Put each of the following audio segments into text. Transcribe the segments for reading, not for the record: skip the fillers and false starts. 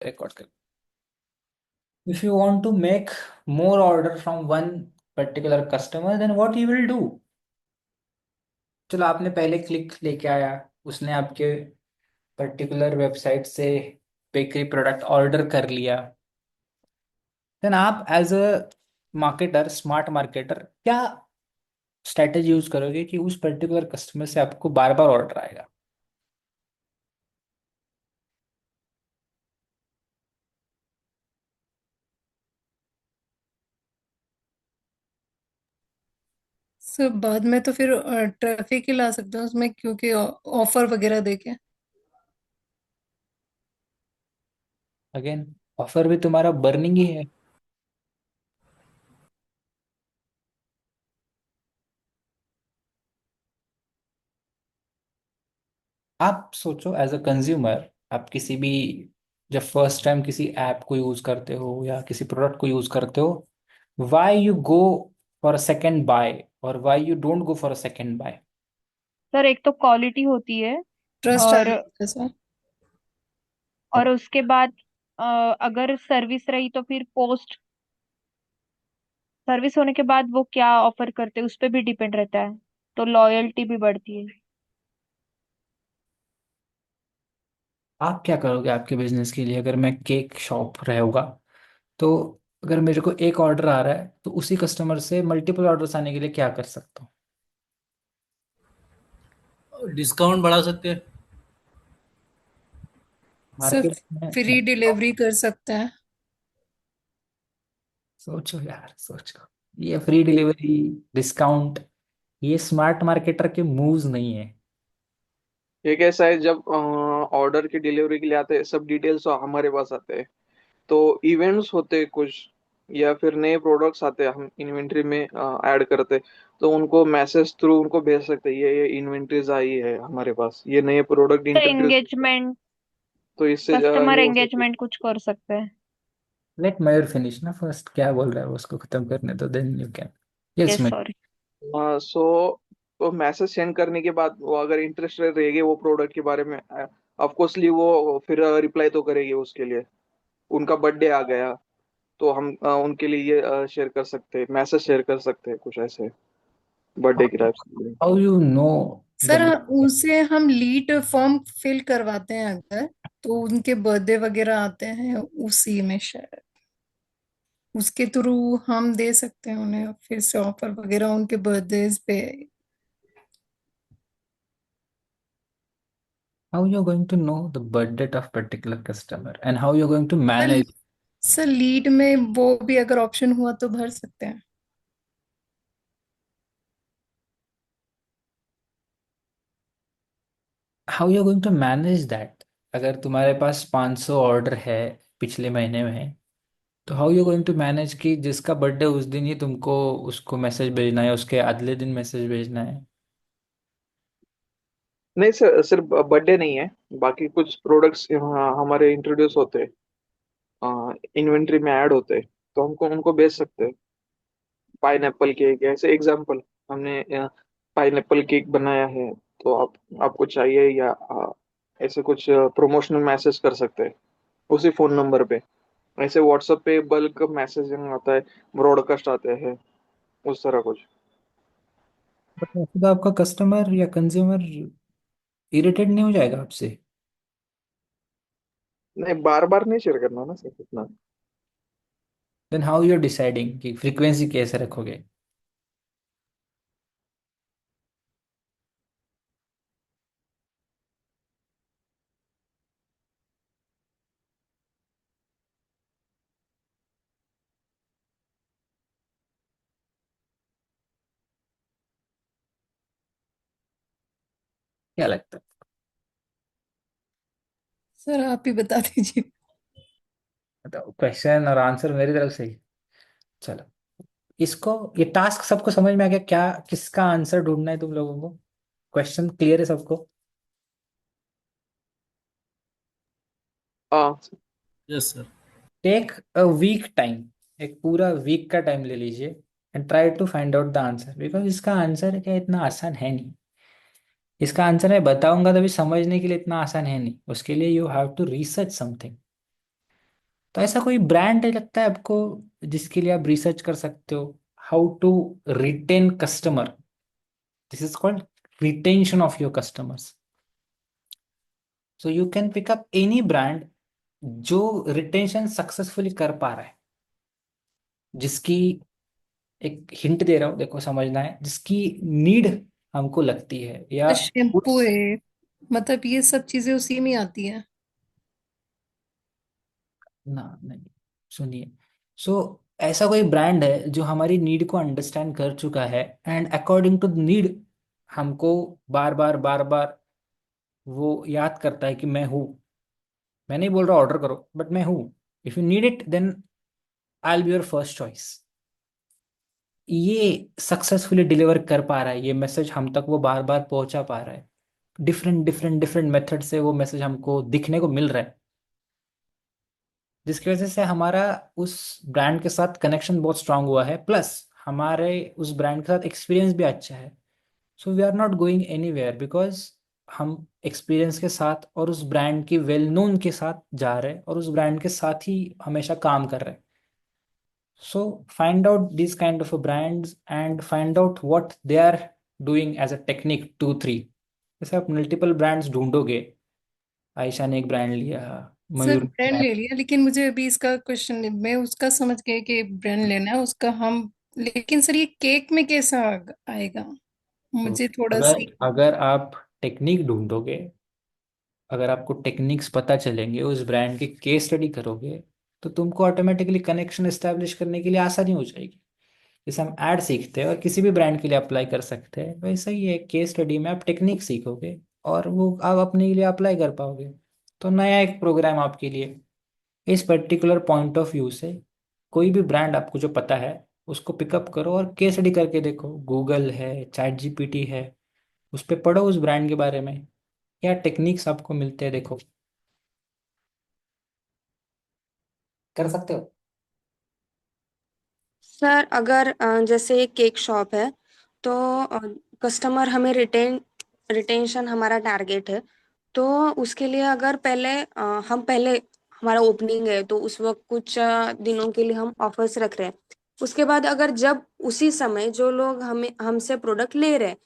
Record कर। If you want to make more order from one particular customer, then what you will do? चलो आपने पहले click लेके आया, उसने आपके पर्टिकुलर वेबसाइट से बेकरी प्रोडक्ट ऑर्डर कर लिया। देन आप as a marketer, smart marketer, क्या स्ट्रेटेजी यूज करोगे कि उस पर्टिकुलर कस्टमर से आपको बार बार ऑर्डर आएगा? सर बाद में तो फिर ट्रैफिक ही ला सकते हैं उसमें, क्योंकि ऑफर वगैरह देके। अगेन, ऑफर भी तुम्हारा बर्निंग ही है। आप सोचो एज अ कंज्यूमर, आप किसी भी, जब फर्स्ट टाइम किसी ऐप को यूज करते हो या किसी प्रोडक्ट को यूज करते हो, why you go for a second buy और why you don't go for a second buy? Sir एक तो क्वालिटी होती है। ट्रस्ट आ और जाता है सर। उसके बाद अगर सर्विस रही तो फिर पोस्ट सर्विस होने के बाद वो क्या ऑफर करते हैं उस पर भी डिपेंड रहता है, तो लॉयल्टी भी बढ़ती है। आप क्या करोगे आपके बिजनेस के लिए? अगर मैं केक शॉप रहूँगा, तो अगर मेरे को एक ऑर्डर आ रहा है तो उसी कस्टमर से मल्टीपल ऑर्डर्स आने के लिए क्या कर सकता हूँ? डिस्काउंट बढ़ा सकते हैं। सर मार्केट में। फ्री डिलीवरी कर सकते हैं। सोचो यार, सोचो। ये फ्री डिलीवरी, डिस्काउंट, ये स्मार्ट मार्केटर के मूव्स नहीं है। ये कैसा है, जब ऑर्डर की डिलीवरी के लिए आते हैं सब डिटेल्स हमारे पास आते हैं। तो इवेंट्स होते हैं कुछ, या फिर नए प्रोडक्ट्स आते हैं, हम इन्वेंट्री में ऐड करते हैं। तो उनको मैसेज थ्रू उनको भेज सकते हैं, ये इन्वेंट्रीज आई है हमारे पास, ये नए प्रोडक्ट तो इंट्रोड्यूस। एंगेजमेंट, तो इससे कस्टमर ये हो सकती है। एंगेजमेंट कुछ कर सकते हैं। लेट मयूर फिनिश ना, फर्स्ट क्या बोल रहा है वो, उसको खत्म करने दो, then you can. Yes yes मैं। सॉरी। सो तो मैसेज सेंड करने के बाद वो अगर इंटरेस्टेड रहेगी वो प्रोडक्ट के बारे में, ऑफकोर्सली वो फिर रिप्लाई तो करेगी उसके लिए। उनका बर्थडे आ गया तो हम उनके लिए ये शेयर कर सकते हैं, मैसेज शेयर कर सकते हैं कुछ ऐसे, बर्थडे की type. How you know sir the? उनसे हम लीड फॉर्म फिल करवाते हैं अगर, तो उनके बर्थडे वगैरह आते हैं उसी में शायद, उसके थ्रू हम दे सकते हैं उन्हें फिर से ऑफर वगैरह उनके बर्थडेज पे। How you are going to know the birth of particular customer and how you are going to sir manage? Sir lead में वो भी अगर ऑप्शन हुआ तो भर सकते हैं। How you are going to manage that? अगर तुम्हारे पास 500 ऑर्डर है पिछले महीने में, तो how you going to manage कि जिसका बर्थडे उस दिन ही तुमको उसको मैसेज भेजना है, उसके अगले दिन मैसेज भेजना है? नहीं सर, सिर्फ बर्थडे नहीं है, बाकी कुछ प्रोडक्ट्स हमारे इंट्रोड्यूस होते हैं, इन्वेंट्री में ऐड होते हैं, तो हमको उनको भेज सकते हैं। पाइनएप्पल केक ऐसे एग्जांपल, हमने पाइनएप्पल केक बनाया है, तो आपको चाहिए, या ऐसे कुछ प्रमोशनल मैसेज कर सकते हैं उसी फोन नंबर पे। ऐसे व्हाट्सएप पे बल्क मैसेजिंग आता है, ब्रॉडकास्ट आते हैं, उस तरह कुछ। बट ऐसे तो आपका कस्टमर या कंज्यूमर इरिटेट नहीं हो जाएगा आपसे? नहीं, बार बार नहीं शेयर करना ना सर इतना। Then how you are deciding कि फ्रीक्वेंसी कैसे रखोगे? क्या लगता है? सर आप ही बता दीजिए। बताओ, क्वेश्चन और आंसर मेरी तरफ से ही। चलो, इसको, ये टास्क सबको समझ में आ गया क्या? किसका आंसर ढूंढना है तुम लोगों को? क्वेश्चन क्लियर है सबको? हाँ। Yes sir. Take a week time, एक पूरा वीक का टाइम ले लीजिए and try to find out the answer, because इसका आंसर क्या इतना आसान है नहीं। इसका आंसर मैं बताऊंगा तभी समझने के लिए इतना आसान है नहीं, उसके लिए you have to research something. तो ऐसा कोई ब्रांड है लगता है आपको जिसके लिए आप रिसर्च कर सकते हो? How to retain customer, this is called retention of your customers. So you can pick up any brand जो रिटेंशन सक्सेसफुली कर पा रहा है, जिसकी, एक हिंट दे रहा हूँ, देखो समझना है, जिसकी नीड हमको लगती है या शैम्पू उस, है, मतलब ये सब चीजें उसी में आती है। ना नहीं, सुनिए। सो ऐसा कोई ब्रांड है जो हमारी नीड को अंडरस्टैंड कर चुका है एंड अकॉर्डिंग टू नीड हमको बार बार बार बार वो याद करता है कि मैं हूँ। मैं नहीं बोल रहा ऑर्डर करो, बट मैं हूँ। If you need it then I will be your first choice. ये सक्सेसफुली डिलीवर कर पा रहा है, ये मैसेज हम तक वो बार बार पहुंचा पा रहा है। डिफरेंट डिफरेंट डिफरेंट मेथड से वो मैसेज हमको दिखने को मिल रहा है, जिसकी वजह से हमारा उस ब्रांड के साथ कनेक्शन बहुत स्ट्रांग हुआ है, प्लस हमारे उस ब्रांड के साथ एक्सपीरियंस भी अच्छा है। So we are not going anywhere because हम एक्सपीरियंस के साथ और उस ब्रांड की वेल नोन के साथ जा रहे हैं और उस ब्रांड के साथ ही हमेशा काम कर रहे हैं। So find out this kind of brands and find out what they are doing as a technique 2 3। जैसे आप मल्टीपल ब्रांड्स ढूंढोगे, आयशा ने एक ब्रांड लिया, सर मयूर ने ब्रांड ले लिया, लेकिन मुझे अभी इसका क्वेश्चन, मैं उसका समझ गई कि ब्रांड लेना है उसका हम, लेकिन सर ये केक में कैसा आएगा, तो मुझे थोड़ा अगर सी। अगर आप टेक्निक ढूंढोगे, अगर आपको टेक्निक्स पता चलेंगे, उस ब्रांड की केस स्टडी करोगे, तो तुमको ऑटोमेटिकली कनेक्शन एस्टेब्लिश करने के लिए आसानी हो जाएगी। जैसे हम ऐड सीखते हैं और किसी भी ब्रांड के लिए अप्लाई कर सकते हैं, वैसे ही है केस स्टडी में आप टेक्निक सीखोगे और वो आप अपने लिए अप्लाई कर पाओगे। तो नया एक प्रोग्राम आपके लिए, इस पर्टिकुलर पॉइंट ऑफ व्यू से, कोई भी ब्रांड आपको जो पता है उसको पिकअप करो और केस स्टडी करके देखो। गूगल है, चैट जीपीटी है, उस पर पढ़ो उस ब्रांड के बारे में, क्या टेक्निक्स आपको मिलते हैं, देखो। कर सकते हो। सर अगर जैसे एक केक शॉप है तो कस्टमर हमें रिटेंशन हमारा टारगेट है। तो उसके लिए अगर पहले हम पहले हमारा ओपनिंग है तो उस वक्त कुछ दिनों के लिए हम ऑफर्स रख रहे हैं। उसके बाद अगर जब उसी समय जो लोग हमें हमसे प्रोडक्ट ले रहे हैं,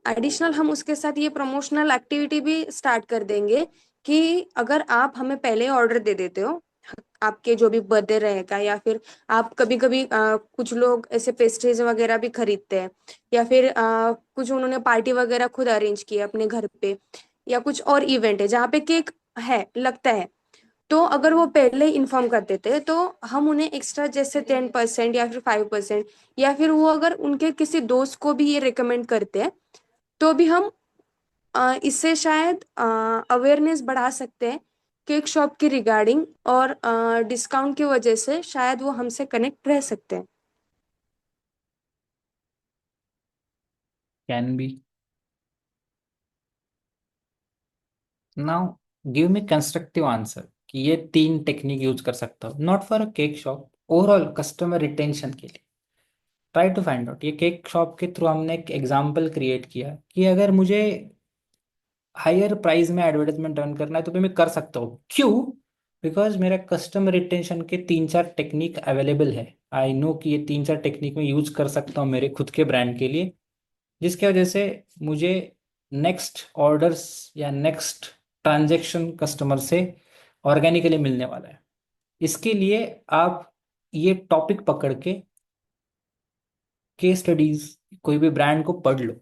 एडिशनल हम उसके साथ ये प्रमोशनल एक्टिविटी भी स्टार्ट कर देंगे कि अगर आप हमें पहले ऑर्डर दे देते हो, आपके जो भी बर्थडे रहेगा या फिर आप कभी कभी कुछ लोग ऐसे पेस्ट्रीज वगैरह भी खरीदते हैं, या फिर कुछ उन्होंने पार्टी वगैरह खुद अरेंज की है अपने घर पे, या कुछ और इवेंट है जहाँ पे केक है लगता है, तो अगर वो पहले इन्फॉर्म कर देते तो हम उन्हें एक्स्ट्रा जैसे 10% या फिर 5%, या फिर वो अगर उनके किसी दोस्त को भी ये रिकमेंड करते हैं तो भी हम इससे शायद अवेयरनेस बढ़ा सकते हैं केक शॉप की रिगार्डिंग, और डिस्काउंट की वजह से शायद वो हमसे कनेक्ट रह सकते हैं। Can be. Now give me constructive answer कि ये 3 टेक्निक यूज कर सकता हूँ, not for a cake shop, overall customer retention के लिए। ट्राई टू फाइंड आउट, ये केक शॉप के थ्रू हमने एक एग्जाम्पल क्रिएट किया कि अगर मुझे हायर प्राइस में एडवर्टाइजमेंट रन करना है तो भी मैं कर सकता हूँ। क्यों? बिकॉज मेरा कस्टमर रिटेंशन के 3 4 टेक्निक अवेलेबल है। आई नो कि ये 3 4 टेक्निक में यूज कर सकता हूँ मेरे खुद के ब्रांड के लिए, जिसकी वजह से मुझे नेक्स्ट ऑर्डर्स या नेक्स्ट ट्रांजेक्शन कस्टमर से ऑर्गेनिकली मिलने वाला है। इसके लिए आप ये टॉपिक पकड़ के केस स्टडीज कोई भी ब्रांड को पढ़ लो,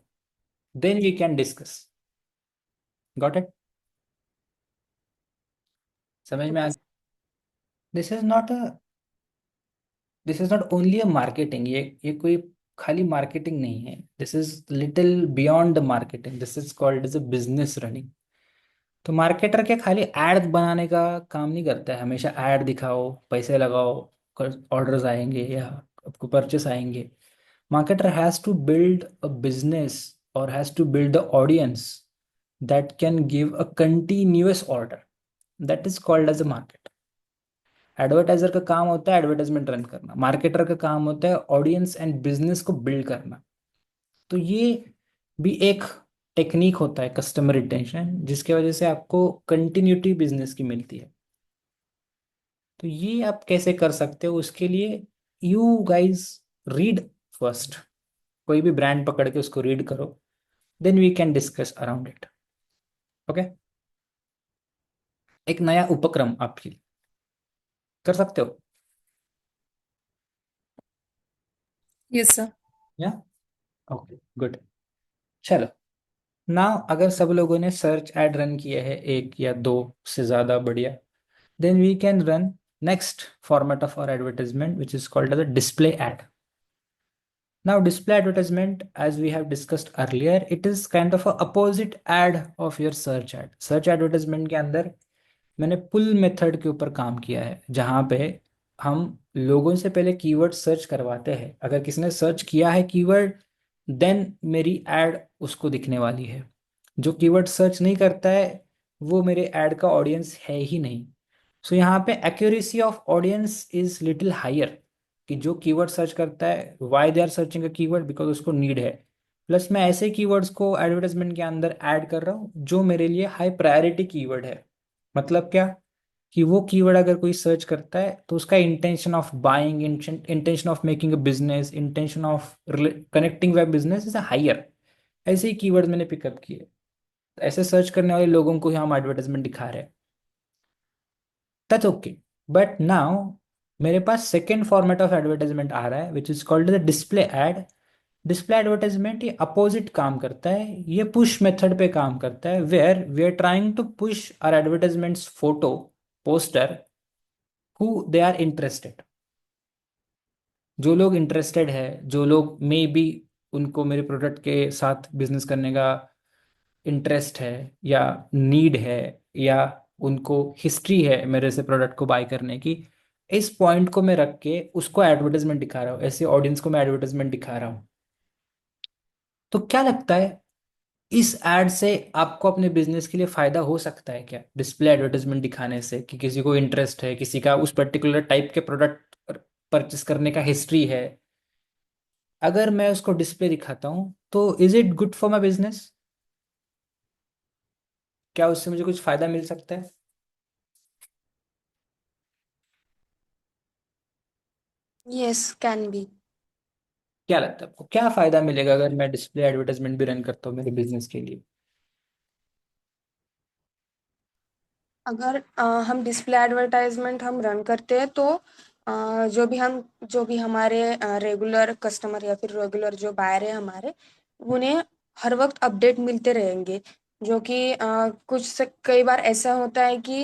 then we can discuss. Got it? समझ में आ? Okay. This is not a, this is not only a marketing, ये कोई खाली मार्केटिंग नहीं है। This is little beyond the marketing, this is called as a business running. तो marketer के खाली एड बनाने का काम नहीं करता है, हमेशा एड दिखाओ, पैसे लगाओ, ऑर्डर्स आएंगे या आपको परचेस आएंगे। Marketer has to build a business or has to build the audience that can give a continuous order. That is called as a market. Advertiser का काम होता है एडवर्टाइजमेंट रन करना, मार्केटर का काम होता है ऑडियंस एंड बिजनेस को बिल्ड करना। तो ये भी एक टेक्निक होता है कस्टमर रिटेंशन, जिसके वजह से आपको कंटिन्यूटी बिजनेस की मिलती है। तो ये आप कैसे कर सकते हो, उसके लिए यू गाइज रीड फर्स्ट, कोई भी ब्रांड पकड़ के उसको रीड करो, then we can discuss around it. Okay, एक नया उपक्रम आपके लिए कर सकते हो। Yes sir. या ओके गुड। चलो, नाउ अगर सब लोगों ने सर्च एड रन किया है, एक या दो से ज़्यादा, बढ़िया, then we can run next format of our advertisement, which is called as a display ad. Now display advertisement, as we have discussed earlier, it is kind of a opposite ad of your search ad. Search advertisement के अंदर मैंने पुल method के ऊपर काम किया है, जहाँ पे हम लोगों से पहले कीवर्ड सर्च करवाते हैं। अगर किसी ने सर्च किया है कीवर्ड, देन मेरी एड उसको दिखने वाली है। जो कीवर्ड सर्च नहीं करता है, वो मेरे एड का ऑडियंस है ही नहीं। सो यहाँ पे accuracy of audience is little higher, कि जो कीवर्ड सर्च करता है, why they are searching a keyword, because उसको नीड है। प्लस मैं ऐसे कीवर्ड्स को एडवर्टाइजमेंट के अंदर ऐड कर रहा हूँ जो मेरे लिए हाई प्रायोरिटी कीवर्ड है। मतलब क्या, कि वो कीवर्ड अगर कोई सर्च करता है तो उसका intention of buying, intention of making a business, intention of connecting web business is higher. ऐसे ही कीवर्ड मैंने पिकअप किए, ऐसे सर्च करने वाले लोगों को ही हम एडवर्टाइजमेंट दिखा रहे हैं। दैट्स ओके, बट नाउ मेरे पास सेकेंड फॉर्मेट ऑफ एडवर्टाइजमेंट आ रहा है, which is called the display ad. Display advertisement ये अपोजिट काम करता है, ये पुश मेथड पे काम करता है, where we are trying to push our advertisements photo, poster, who they are interested. जो लोग इंटरेस्टेड है, जो लोग मे बी उनको मेरे प्रोडक्ट के साथ बिजनेस करने का इंटरेस्ट है या नीड है, या उनको हिस्ट्री है मेरे से प्रोडक्ट को बाय करने की, इस पॉइंट को मैं रख के उसको एडवर्टाइजमेंट दिखा रहा हूँ, ऐसे ऑडियंस को मैं एडवर्टाइजमेंट दिखा रहा हूँ। तो क्या लगता है, इस एड से आपको अपने बिजनेस के लिए फायदा हो सकता है क्या, डिस्प्ले एडवर्टाइजमेंट दिखाने से? कि किसी को इंटरेस्ट है, किसी का उस पर्टिकुलर टाइप के प्रोडक्ट परचेस करने का हिस्ट्री है, अगर मैं उसको डिस्प्ले दिखाता हूँ, तो is it good for my business? क्या उससे मुझे कुछ फायदा मिल सकता है? Yes, can be. क्या लगता है आपको, क्या फायदा मिलेगा अगर मैं डिस्प्ले एडवर्टाइजमेंट भी रन करता हूँ मेरे बिजनेस के लिए? अगर हम डिस्प्ले एडवर्टाइजमेंट हम रन करते हैं तो जो भी हमारे रेगुलर कस्टमर या फिर रेगुलर जो बायर है हमारे, उन्हें हर वक्त अपडेट मिलते रहेंगे। जो कि कई बार ऐसा होता है कि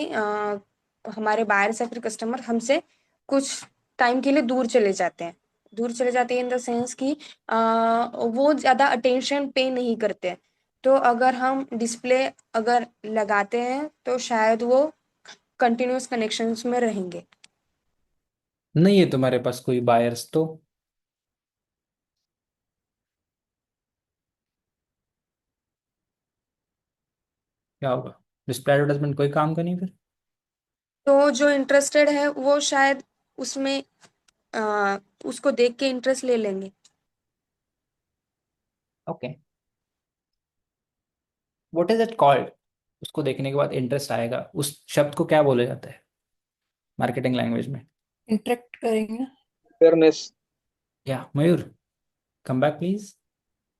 हमारे बायर या फिर कस्टमर हमसे कुछ टाइम के लिए दूर चले जाते हैं। दूर चले जाते हैं इन द सेंस कि वो ज़्यादा अटेंशन पे नहीं करते। तो अगर हम डिस्प्ले अगर लगाते हैं तो शायद वो कंटिन्यूअस कनेक्शंस में रहेंगे। नहीं है तुम्हारे पास कोई बायर्स तो? क्या होगा, डिस्प्ले एडवर्टाइजमेंट कोई काम का नहीं फिर? तो जो इंटरेस्टेड है वो शायद उसमें अ, उसको देख के इंटरेस्ट ले लेंगे। Okay, what is it called? उसको देखने के बाद इंटरेस्ट आएगा, उस शब्द को क्या बोला जाता है मार्केटिंग लैंग्वेज में? इंटरेक्ट करेंगे। अवेयरनेस। या Mayur, come back please.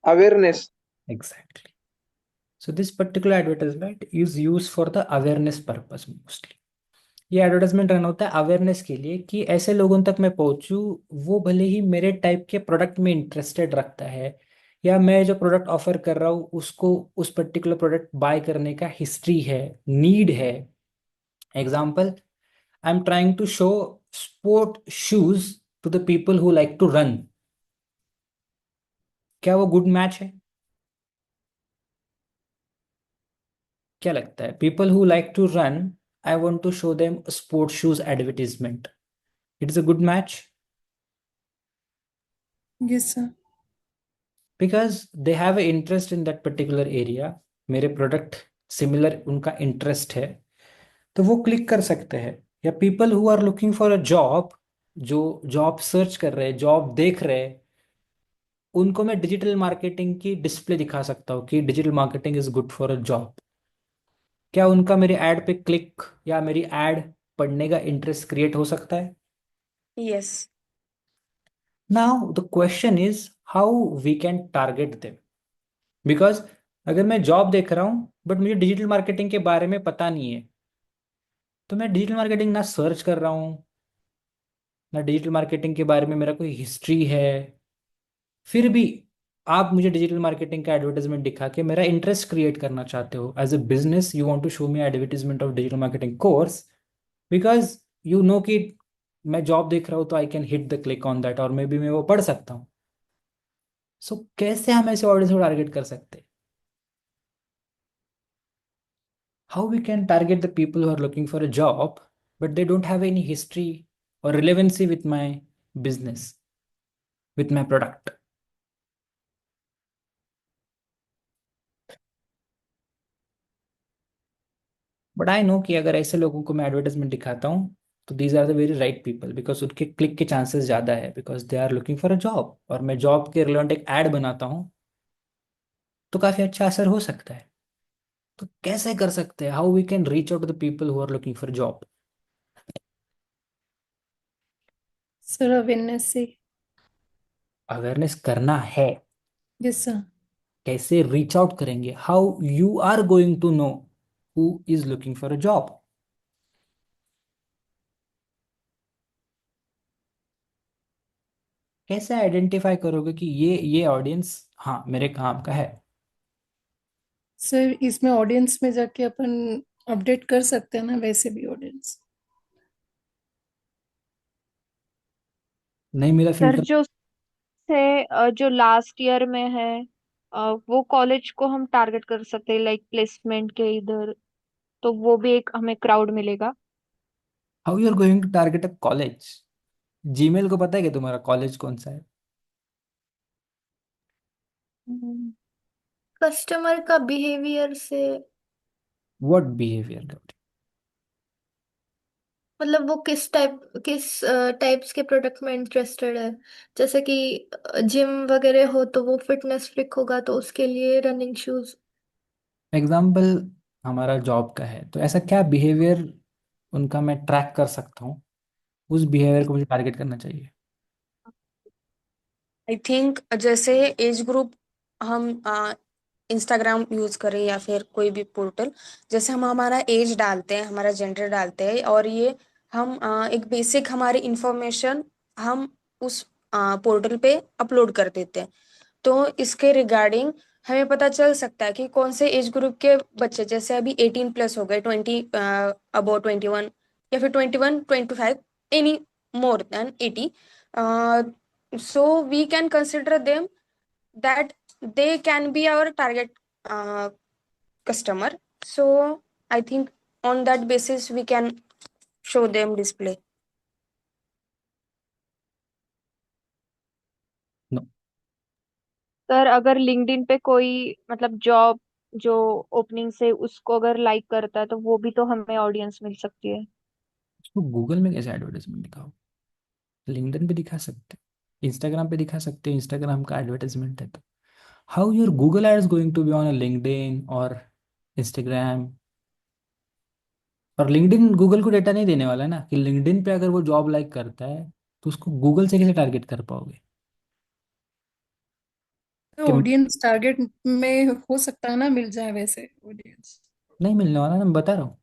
Awareness. Exactly. So this particular advertisement is used for the awareness purpose mostly. ये एडवर्टाइजमेंट रन होता है अवेयरनेस के लिए, कि ऐसे लोगों तक मैं पहुंचूं, वो भले ही मेरे टाइप के प्रोडक्ट में इंटरेस्टेड रखता है, या मैं जो प्रोडक्ट ऑफर कर रहा हूँ उसको उस पर्टिकुलर प्रोडक्ट बाय करने का हिस्ट्री है, नीड है। Example, I am trying to show sport shoes to the people who like to run. क्या वो गुड मैच है? क्या लगता है, people who like to run, I want to show them sport shoes advertisement, it is a good match? Yes sir. Because they have a interest in that particular area, मेरे product similar उनका interest है, तो वो click कर सकते हैं। या people who are looking for a job, जो जॉब सर्च कर रहे हैं, जॉब देख रहे हैं, उनको मैं डिजिटल मार्केटिंग की डिस्प्ले दिखा सकता हूँ कि digital marketing is good for a job. क्या उनका मेरे ऐड पे क्लिक या मेरी ऐड पढ़ने का इंटरेस्ट क्रिएट हो सकता है। Yes. Now the question is how we can target them, because अगर मैं जॉब देख रहा हूँ बट मुझे डिजिटल मार्केटिंग के बारे में पता नहीं है, तो मैं डिजिटल मार्केटिंग ना सर्च कर रहा हूँ, ना डिजिटल मार्केटिंग के बारे में मेरा कोई हिस्ट्री है, फिर भी आप मुझे डिजिटल मार्केटिंग का एडवर्टाइजमेंट दिखा के मेरा इंटरेस्ट क्रिएट करना चाहते हो। As a business you want to show me advertisement of digital marketing course, because you know कि मैं जॉब देख रहा हूँ तो I can hit the click on that और मे बी मैं वो पढ़ सकता हूँ। सो कैसे हम ऐसे ऑडियंस को टारगेट कर सकते हैं? How we can target the people who are looking for a job but they don't have any history or relevancy with my business, with my product? But I know कि अगर ऐसे लोगों को मैं एडवर्टाइजमेंट दिखाता हूँ तो these are the very right people, because उनके क्लिक के चांसेस ज़्यादा है, because they are looking for a job, और मैं जॉब के रिलेवेंट एक ऐड बनाता हूँ तो काफ़ी अच्छा असर हो सकता है। तो कैसे कर सकते हैं? How we can reach out to the people who are looking for job? Sir awareness से। अवेयरनेस करना है। Yes sir. कैसे रीच आउट करेंगे? How you are going to know who is looking for a job? कैसे identify करोगे कि ये audience हाँ मेरे काम का है? सर इसमें ऑडियंस में जाके अपन अपडेट कर सकते हैं ना, वैसे भी ऑडियंस। नहीं मेरा सर फिल्टर। जो लास्ट ईयर में है, वो कॉलेज को हम टारगेट कर सकते हैं, लाइक प्लेसमेंट के इधर, तो वो भी एक हमें क्राउड मिलेगा। How you are going to target a college? Gmail को पता है कि तुम्हारा कॉलेज कौन सा है? कस्टमर का बिहेवियर से। What behaviour? मतलब वो किस टाइप्स के प्रोडक्ट में इंटरेस्टेड है। जैसे कि जिम वगैरह हो तो वो फिटनेस फ्रिक होगा, तो उसके लिए रनिंग शूज। एग्जाम्पल हमारा जॉब का है, तो ऐसा क्या बिहेवियर उनका मैं ट्रैक कर सकता हूँ, उस बिहेवियर को मुझे टारगेट करना चाहिए। आई थिंक जैसे एज ग्रुप, हम इंस्टाग्राम यूज करें या फिर कोई भी पोर्टल, जैसे हम हमारा एज डालते हैं, हमारा जेंडर डालते हैं, और ये हम एक बेसिक हमारी इंफॉर्मेशन हम उस पोर्टल पे अपलोड कर देते हैं। तो इसके रिगार्डिंग हमें पता चल सकता है कि कौन से एज ग्रुप के बच्चे, जैसे अभी 18+ हो गए, 20 अबो 21, या फिर 21 25, any more than 80, so we can consider them that they can be our target customer. So I think on that basis we can show them display. No. Sir अगर लिंक्डइन पे कोई मतलब जॉब जो ओपनिंग से उसको अगर like करता है तो वो भी तो हमें ऑडियंस मिल सकती है। उसको गूगल में कैसे एडवर्टाइजमेंट दिखाओ? लिंक्डइन पे दिखा सकते, इंस्टाग्राम पे दिखा सकते हो, इंस्टाग्राम का एडवर्टाइजमेंट है तो। How your Google ads going to be on LinkedIn और इंस्टाग्राम? और लिंक्डइन गूगल को डेटा नहीं देने वाला है ना, कि लिंक्डइन पे अगर वो जॉब लाइक करता है तो उसको गूगल से कैसे टारगेट कर पाओगे? तो कि ऑडियंस टारगेट में हो सकता है ना, मिल जाए वैसे ऑडियंस। नहीं मिलने वाला ना, मैं बता रहा हूँ।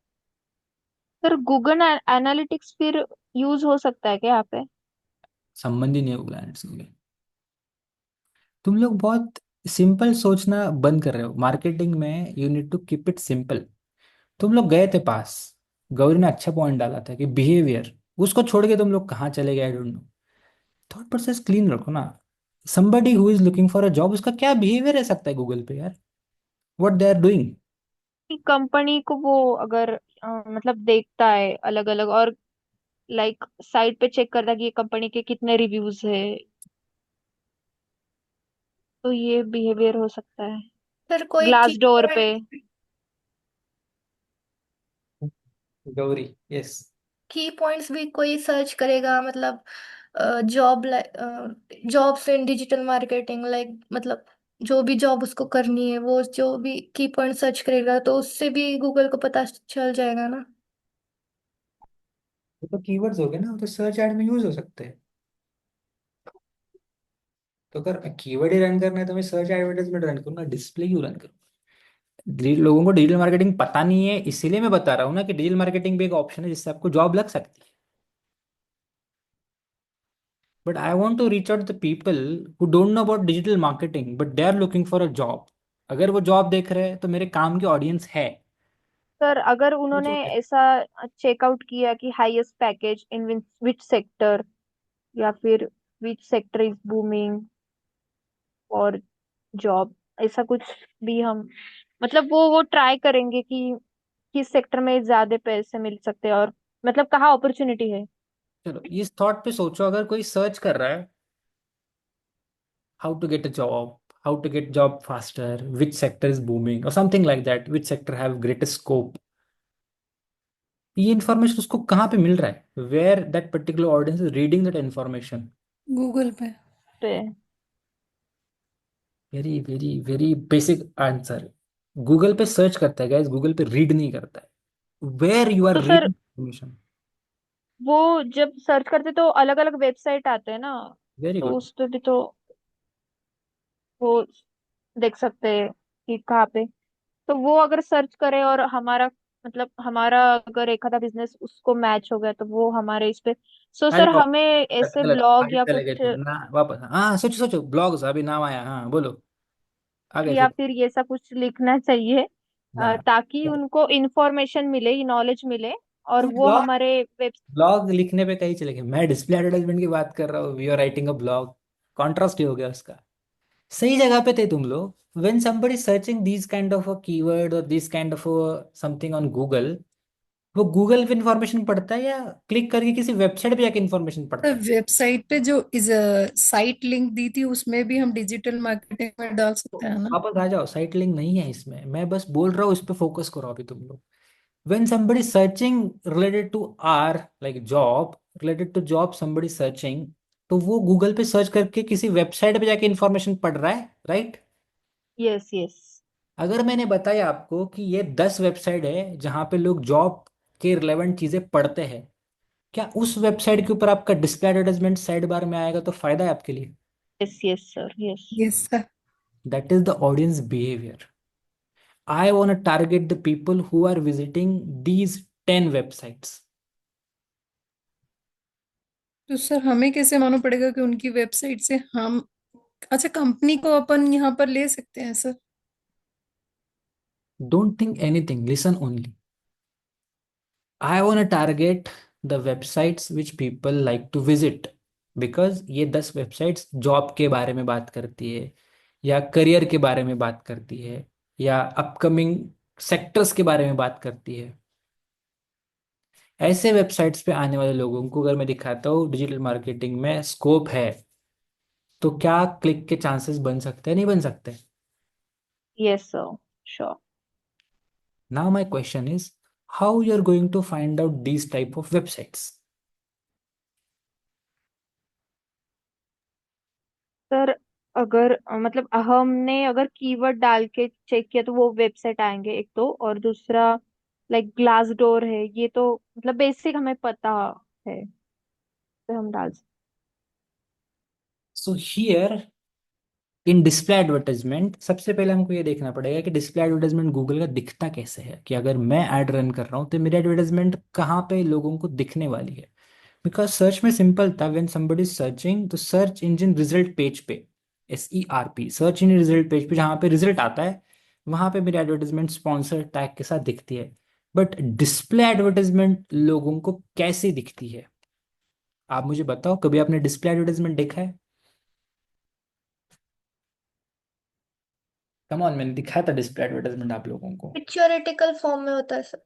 सर गूगल एनालिटिक्स फिर यूज हो सकता है क्या यहाँ पे? संबंध ही नहीं है गूगल एड्स से। तुम लोग बहुत सिंपल सोचना बंद कर रहे हो मार्केटिंग में। You need to keep it simple. तुम लोग गए थे पास, गौरी ने अच्छा पॉइंट डाला था कि बिहेवियर, उसको छोड़ के तुम लोग कहाँ चले गए? I don't know. Thought process clean रखो ना। somebody who is looking for a job, उसका क्या बिहेवियर रह सकता है गूगल पे यार? What they are doing? Company को वो अगर मतलब देखता है अलग अलग, और लाइक साइट पे चेक करता है कि ये कंपनी के कितने रिव्यूज है, तो ये बिहेवियर हो सकता है। फिर कोई की ग्लास डोर पे। गौरी, यस। की पॉइंट्स भी कोई सर्च करेगा, मतलब job jobs in digital marketing, like मतलब जो भी जॉब उसको करनी है, वो जो भी की पॉइंट सर्च करेगा तो उससे भी गूगल को पता चल जाएगा ना। वो तो कीवर्ड्स हो गए ना, वो तो सर्च एड में यूज हो सकते हैं। तो अगर कीवर्ड ही रन करना है तो मैं सर्च एडवर्टाइजमेंट रन करूंगा, डिस्प्ले क्यों रन करूंगा? लोगों को डिजिटल मार्केटिंग पता नहीं है, इसीलिए मैं बता रहा हूँ ना कि डिजिटल मार्केटिंग भी एक ऑप्शन है जिससे आपको जॉब लग सकती है। But I want to reach out the people who don't know about digital marketing but they are looking for a job. अगर वो जॉब देख रहे हैं तो मेरे काम की ऑडियंस है। सर अगर वो उन्होंने जो है, ऐसा चेकआउट किया कि highest package in which sector, या फिर विच सेक्टर इज बूमिंग और जॉब, ऐसा कुछ भी हम मतलब वो ट्राई करेंगे कि किस सेक्टर में ज्यादा पैसे मिल सकते हैं, और मतलब कहाँ अपॉर्चुनिटी है। चलो इस थॉट पे सोचो, अगर कोई सर्च कर रहा है how to get a job, how to get job faster, which sector is booming और something like that, which sector have greatest scope, ये इन्फॉर्मेशन उसको कहाँ पे मिल रहा है? Where that particular audience is reading that information? Google पे। पे very very very basic answer. Google पे सर्च करता है गाइस, गूगल पे रीड नहीं करता है। वेयर यू आर तो सर रीडिंग इन्फॉर्मेशन। वो जब सर्च करते तो अलग अलग वेबसाइट आते हैं ना, वेरी तो गुड। उस पे भी तो वो देख सकते हैं कि कहाँ पे। तो वो अगर सर्च करे और हमारा मतलब हमारा अगर एक आधा बिजनेस उसको मैच हो गया तो वो हमारे इस पे। सो आ सर जाओ, हमें ऐसे गलत ब्लॉग आगे या चले गए कुछ, तुम ना, वापस हाँ सोचो सोचो, ब्लॉग्स अभी नाम आया, हाँ बोलो, आ गए या फिर। फिर ये सब कुछ लिखना चाहिए, ना, ताकि उनको इंफॉर्मेशन मिले, नॉलेज मिले, और तुम वो हमारे वेब। ब्लॉग लिखने पे कहीं चले गए, मैं डिस्प्ले एडवर्टाइजमेंट की बात कर रहा हूँ, we are writing a blog. Contrast ही हो गया उसका। सही जगह पे थे तुम लोग। When somebody searching these kind of a keyword और this kind of a something on Google, वो गूगल पे इंफॉर्मेशन पढ़ता है या क्लिक करके किसी वेबसाइट पे जाके इंफॉर्मेशन पढ़ता है? वेबसाइट पे जो इस साइट लिंक दी थी उसमें भी हम डिजिटल मार्केटिंग में डाल तो सकते हैं ना। वापस आ जाओ, साइट लिंक नहीं है इसमें, मैं बस बोल रहा हूँ इस पे फोकस करो अभी तुम लोग। When somebody searching related to R like job, related to job somebody searching, तो वो गूगल पे सर्च करके किसी वेबसाइट पे जाके इंफॉर्मेशन पढ़ रहा है, राइट? Yes yes. अगर मैंने बताया आपको कि ये 10 वेबसाइट है जहां पे लोग जॉब के रिलेवेंट चीजें पढ़ते हैं, क्या उस वेबसाइट के ऊपर आपका डिस्प्ले एडवर्टाइजमेंट साइड बार में आएगा तो फायदा है आपके लिए? Yes yes sir yes. Yes sir. That is the audience behaviour. I want to target the people who are visiting these 10 websites. तो सर हमें कैसे मालूम पड़ेगा कि उनकी वेबसाइट से हम, अच्छा कंपनी को अपन यहाँ पर ले सकते हैं sir? Don't think anything, listen only. I want to target the websites which people like to visit, because ये 10 वेबसाइट्स जॉब के बारे में बात करती है, या करियर के बारे में बात करती है, या अपकमिंग सेक्टर्स के बारे में बात करती है। ऐसे वेबसाइट्स पे आने वाले लोगों को अगर मैं दिखाता हूँ डिजिटल मार्केटिंग में स्कोप है, तो क्या क्लिक के चांसेस बन सकते हैं? नहीं बन सकते? Yes sir sure. Now my question is, how you are going to find out these type of websites? Sir अगर मतलब हमने अगर कीवर्ड डाल के चेक किया तो वो वेबसाइट आएंगे एक तो, और दूसरा लाइक ग्लास डोर है, ये तो मतलब बेसिक हमें पता है, तो हम डाल सकते। So here in display advertisement सबसे पहले हमको ये देखना पड़ेगा कि डिस्प्ले एडवर्टाइजमेंट गूगल का दिखता कैसे है, कि अगर मैं ऐड रन कर रहा हूँ तो मेरी एडवर्टाइजमेंट कहाँ पे लोगों को दिखने वाली है। बिकॉज सर्च में सिंपल था, व्हेन somebody is सर्चिंग तो सर्च इंजन रिजल्ट पेज पे, SERP, search engine result page पे जहाँ पे रिजल्ट आता है, वहां पे मेरी एडवर्टाइजमेंट स्पॉन्सर टैग के साथ दिखती है। बट डिस्प्ले एडवर्टाइजमेंट लोगों को कैसे दिखती है? आप मुझे बताओ, कभी आपने डिस्प्ले एडवर्टाइजमेंट देखा है? कम ऑन, मैंने दिखाया था डिस्प्ले एडवर्टाइजमेंट आप लोगों को। पिक्चोरेटिकल फॉर्म में होता है सर।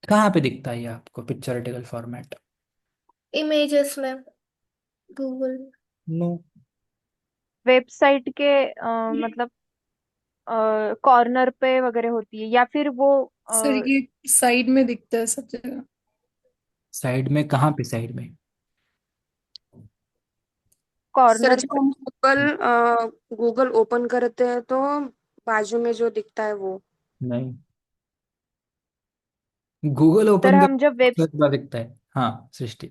कहाँ पे दिखता है ये आपको पिक्चरिटिकल फॉर्मेट? इमेजेस में, गूगल। नो। वेबसाइट के मतलब कॉर्नर पे वगैरह होती है, या फिर वो सर ये साइड में दिखता है सब जगह। साइड में कहाँ पे, साइड में? सर कॉर्नर जब पे। हम गूगल ओपन करते हैं तो बाजू में जो दिखता है वो। नहीं, गूगल सर ओपन कर हम जब वेब सर्च बार दिखता है। हाँ सृष्टि।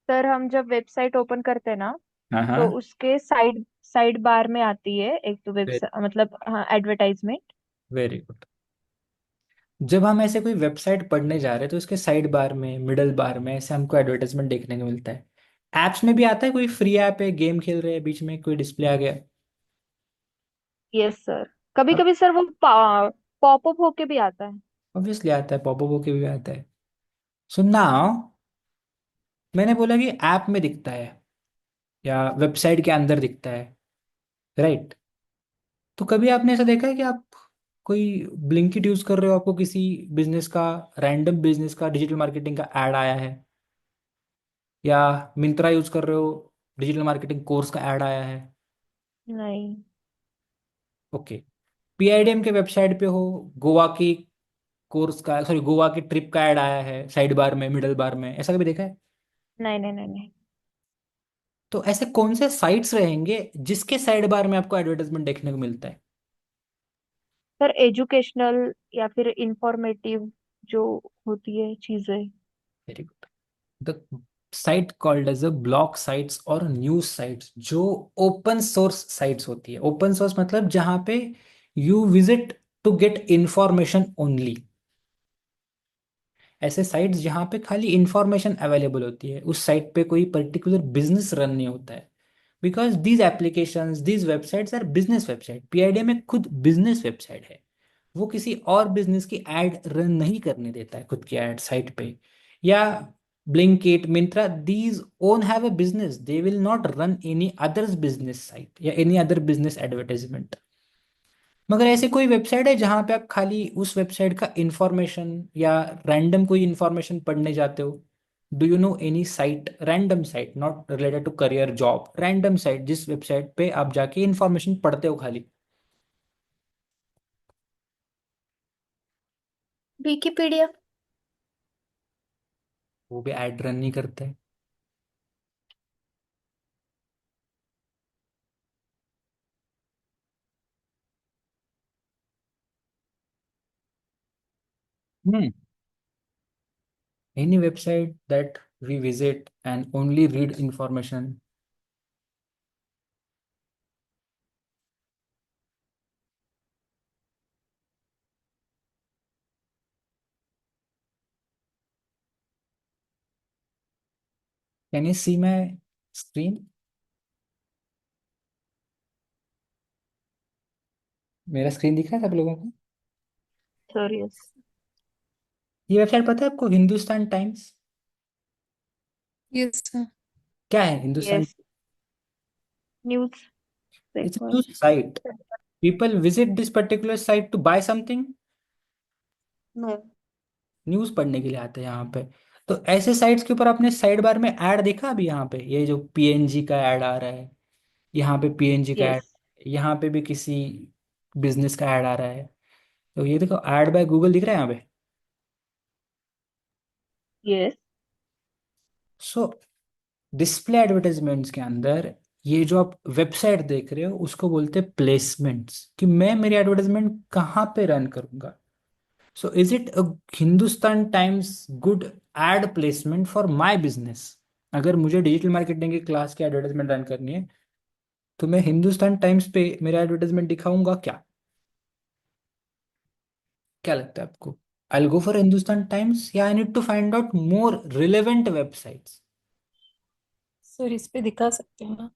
सर हम जब वेबसाइट ओपन करते हैं ना, हाँ हाँ। तो उसके साइड साइड बार में आती है एक तो वेबसाइट, मतलब हाँ, एडवर्टाइजमेंट। Very good. जब हम ऐसे कोई वेबसाइट पढ़ने जा रहे हैं तो उसके साइड बार में, मिडल बार में ऐसे हमको एडवर्टाइजमेंट देखने को मिलता है। एप्स में भी आता है, कोई फ्री ऐप है, गेम खेल रहे हैं, बीच में कोई डिस्प्ले आ गया। यस सर, कभी अब कभी सर वो पॉपअप होके भी आता है। ऑब्वियसली आता है, पॉपअप होके भी आता है। सुनना, मैंने बोला कि ऐप में दिखता है या वेबसाइट के अंदर दिखता है, राइट? तो कभी आपने ऐसा देखा है कि आप कोई ब्लिंकिट यूज कर रहे हो, आपको किसी बिजनेस का, रैंडम बिजनेस का डिजिटल मार्केटिंग का ऐड आया है? या मिंत्रा यूज कर रहे हो, डिजिटल मार्केटिंग कोर्स का ऐड आया है? नहीं। ओके। पीआईडीएम के वेबसाइट पे हो, गोवा की कोर्स का, सॉरी, गोवा की ट्रिप का ऐड आया है साइड बार में, मिडल बार में, ऐसा कभी देखा है? नहीं नहीं नहीं नहीं। तो ऐसे कौन से साइट्स रहेंगे जिसके साइड बार में आपको एडवर्टाइजमेंट देखने को मिलता है? सर एजुकेशनल या फिर इंफॉर्मेटिव जो होती है चीजें। Very good. The site called as a blog sites और न्यूज साइट्स, जो ओपन सोर्स साइट्स होती है। ओपन सोर्स मतलब जहां पे you visit to get information only. ऐसे साइट्स जहां पे खाली इंफॉर्मेशन अवेलेबल होती है, उस साइट पे कोई पर्टिकुलर बिजनेस रन नहीं होता है। Because these applications, these websites are business website. PID में खुद बिजनेस वेबसाइट है, वो किसी और बिजनेस की एड रन नहीं करने देता है खुद की एड साइट पे। या Blinkit, Myntra, these own have a business, they will not run any others business site या एनी अदर बिजनेस एडवर्टाइजमेंट। मगर ऐसे कोई वेबसाइट है जहां पे आप खाली उस वेबसाइट का इंफॉर्मेशन या रैंडम कोई इंफॉर्मेशन पढ़ने जाते हो? Do you know any site, random site, not related to career job, random site जिस वेबसाइट पे आप जाके इंफॉर्मेशन पढ़ते हो खाली? विकिपीडिया। वो भी एड रन नहीं करते हैं। हम्म। Any website that we visit and only read information? Can you see my screen? मेरा स्क्रीन दिख रहा है सब लोगों को? Sir yes. ये वेबसाइट पता है आपको, हिंदुस्तान टाइम्स? Yes sir. क्या है Hindustan? Yes, news it's paper. News site. People visit this particular site to buy something, no. News पढ़ने के लिए आते हैं यहाँ पे। तो ऐसे साइट्स के ऊपर आपने साइड बार में ऐड देखा अभी? यहाँ पे ये जो पीएनजी का ऐड आ रहा है, यहाँ पे पीएनजी का ऐड, यस। यहाँ पे भी किसी बिजनेस का ऐड आ रहा है। तो ये देखो, ऐड बाय गूगल दिख रहा है यहाँ पे। यस। सो डिस्प्ले एडवर्टाइजमेंट्स के अंदर ये जो आप वेबसाइट देख रहे हो उसको बोलते हैं प्लेसमेंट्स, कि मैं मेरी एडवर्टाइजमेंट कहाँ पे रन करूंगा। So is it a Hindustan Times good ad placement for my business? अगर मुझे डिजिटल मार्केटिंग की क्लास की एडवर्टाइजमेंट रन करनी है तो मैं हिंदुस्तान टाइम्स पे मेरा एडवर्टाइजमेंट दिखाऊंगा क्या? क्या लगता है आपको? I go for Hindustan Times या I need to find out more relevant websites? Sir इस पे दिखा सकते हैं ना?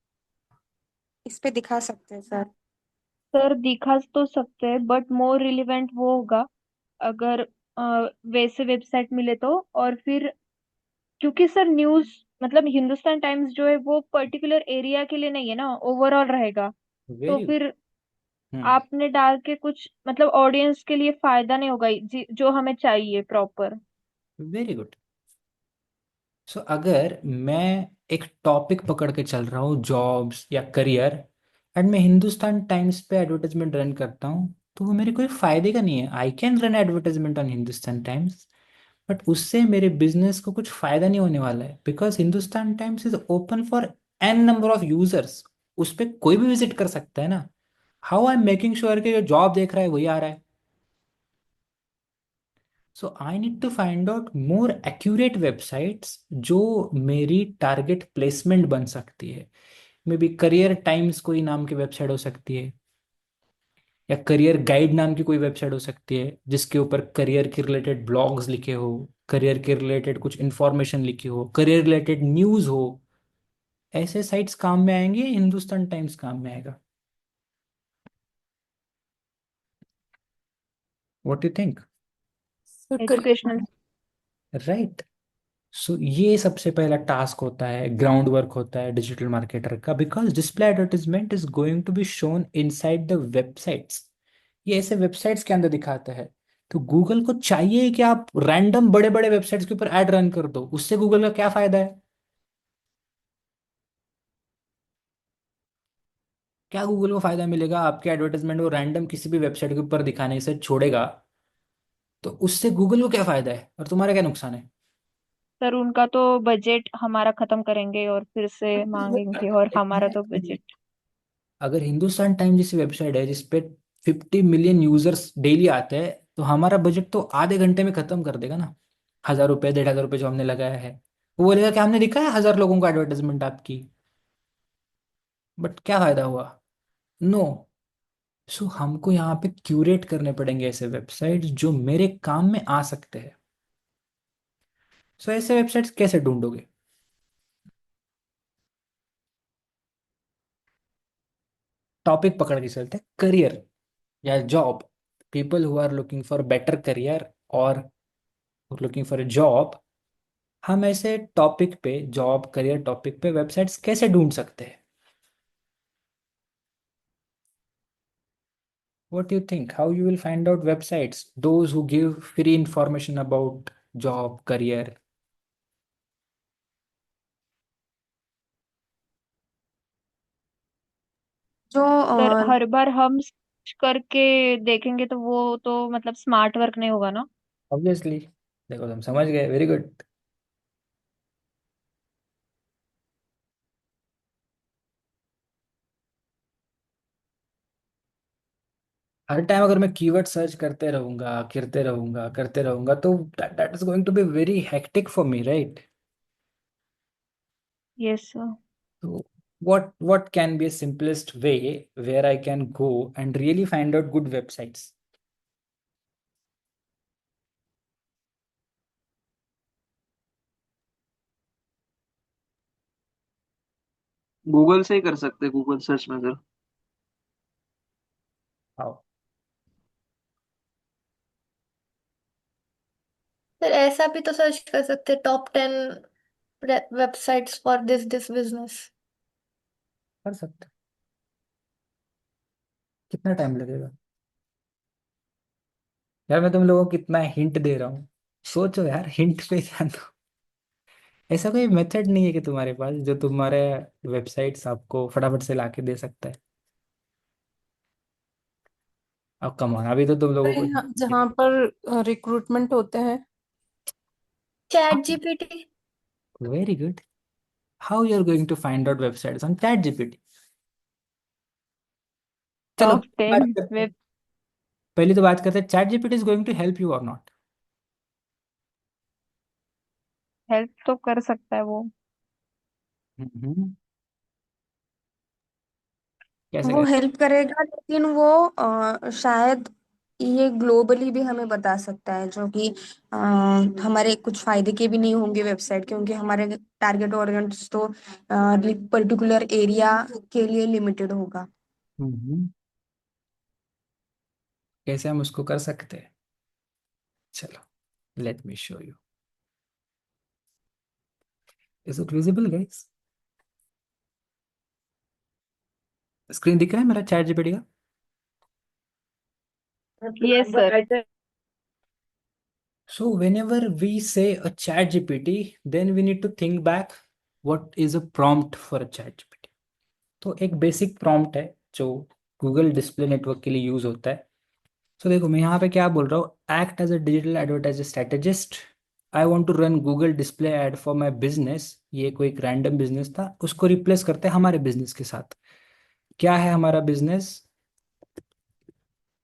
इस पे दिखा सकते हैं सर। सर दिखा तो सकते हैं बट मोर रिलेवेंट वो होगा अगर वैसे वेबसाइट मिले तो। और फिर क्योंकि सर न्यूज, मतलब हिंदुस्तान टाइम्स जो है वो पर्टिकुलर एरिया के लिए नहीं है ना, ओवरऑल रहेगा। तो वेरी गुड। फिर आपने डाल के कुछ मतलब ऑडियंस के लिए फायदा नहीं होगा जो हमें चाहिए प्रॉपर। Very good. सो अगर मैं एक टॉपिक पकड़ के चल रहा हूँ, जॉब्स या करियर, एंड मैं हिंदुस्तान टाइम्स पे एडवर्टाइजमेंट रन करता हूँ, तो वो मेरे कोई फायदे का नहीं है। I can run advertisement on Hindustan times, but उससे मेरे बिजनेस को कुछ फायदा नहीं होने वाला है। Because Hindustan Times is open for an number of users, उस पर कोई भी विजिट कर सकता है ना। How I am making sure कि जो जॉब देख रहा है वही आ रहा है? So I need to find out more accurate websites जो मेरी टारगेट प्लेसमेंट बन सकती है। मे बी करियर टाइम्स कोई नाम की वेबसाइट हो सकती है, या करियर गाइड नाम की कोई वेबसाइट हो सकती है जिसके ऊपर करियर के रिलेटेड ब्लॉग्स लिखे हो, करियर के रिलेटेड कुछ इंफॉर्मेशन लिखी हो, करियर रिलेटेड न्यूज़ हो। ऐसे साइट्स काम में आएंगे, हिंदुस्तान टाइम्स काम में आएगा? What you think? Sir educational. Right. So ये सबसे पहला टास्क होता है, ग्राउंड वर्क होता है डिजिटल मार्केटर का, because display advertisement is going to be shown inside the websites. ये ऐसे वेबसाइट्स के अंदर दिखाता है। तो गूगल को चाहिए कि आप रैंडम बड़े बड़े वेबसाइट्स के ऊपर ऐड रन कर दो, उससे गूगल का क्या फायदा है? क्या गूगल को फायदा मिलेगा आपके एडवर्टाइजमेंट को रैंडम किसी भी वेबसाइट के ऊपर दिखाने से छोड़ेगा? तो उससे गूगल को क्या फायदा है और तुम्हारा क्या नुकसान है? सर उनका तो बजट हमारा खत्म करेंगे और फिर से मांगेंगे, और हमारा तो बजट। अगर हिंदुस्तान टाइम जैसी वेबसाइट है जिसपे 50 मिलियन यूजर्स डेली आते हैं, तो हमारा बजट तो आधे घंटे में खत्म कर देगा ना। 1,000 रुपये 1,500 रुपये जो हमने लगाया है, वो बोलेगा कि हमने दिखा है 1,000 लोगों को एडवर्टाइजमेंट आपकी, बट क्या फायदा हुआ? नो। सो हमको यहाँ पे क्यूरेट करने पड़ेंगे ऐसे वेबसाइट्स जो मेरे काम में आ सकते हैं। सो ऐसे वेबसाइट्स कैसे ढूंढोगे? टॉपिक पकड़ के चलते, करियर या job. People who are looking for better career और लुकिंग फॉर a जॉब, हम ऐसे टॉपिक पे, जॉब करियर टॉपिक पे वेबसाइट्स कैसे ढूंढ सकते हैं? What do you think? How you will find out websites? Those who give free information about job, career. जो सर हर बार हम search करके देखेंगे तो वो तो मतलब स्मार्ट वर्क नहीं होगा ना। Obviously, देखो तुम समझ गए, वेरी गुड। हर टाइम अगर मैं कीवर्ड सर्च करते रहूंगा तो that is going to be very hectic for me, right? Yes sir. So what can be a simplest way where I can go and really find out good websites? Google से ही कर सकते हैं, Google search में sir. How? फिर ऐसा भी तो search कर सकते top 10 websites for this this business. कर सकते। कितना टाइम लगेगा? यार मैं तुम लोगों को कितना हिंट दे रहा हूँ, सोचो यार, हिंट पे ध्यान दो। ऐसा कोई मेथड नहीं है कि तुम्हारे पास जो तुम्हारे वेबसाइट्स आपको फटाफट से लाके दे सकता है? अब कम ऑन, अभी तो तुम लोगों को। जहाँ पर रिक्रूटमेंट होते हैं। Chat GPT. Very good. How you are going to find out websites on chat GPT? चलो टॉप बात 10 करते हैं। वेब। पहले तो बात करते हैं, chat GPT is going to help you और नॉट? हेल्प तो कर सकता है वो। कैसे वो कर? हेल्प करेगा, लेकिन वो शायद ये ग्लोबली भी हमें बता सकता है, जो कि हमारे कुछ फायदे के भी नहीं होंगे वेबसाइट, क्योंकि हमारे टारगेट ऑडियंस तो पर्टिकुलर एरिया के लिए लिमिटेड होगा। हम्म। कैसे हम उसको कर सकते हैं? चलो, let me show you. Is it visible guys? Screen दिख रहा है मेरा चैट जीपीटी का? Yes sir. So whenever we say a chat GPT, then we need to think back what is a prompt for a chat GPT. तो एक basic prompt है जो Google display network के लिए यूज होता है। सो देखो मैं यहाँ पे क्या बोल रहा हूँ, act as a digital advertiser strategist. I want to run Google display ad for my business. ये कोई एक रैंडम बिजनेस था, उसको रिप्लेस करते हैं हमारे बिजनेस के साथ। क्या है हमारा business?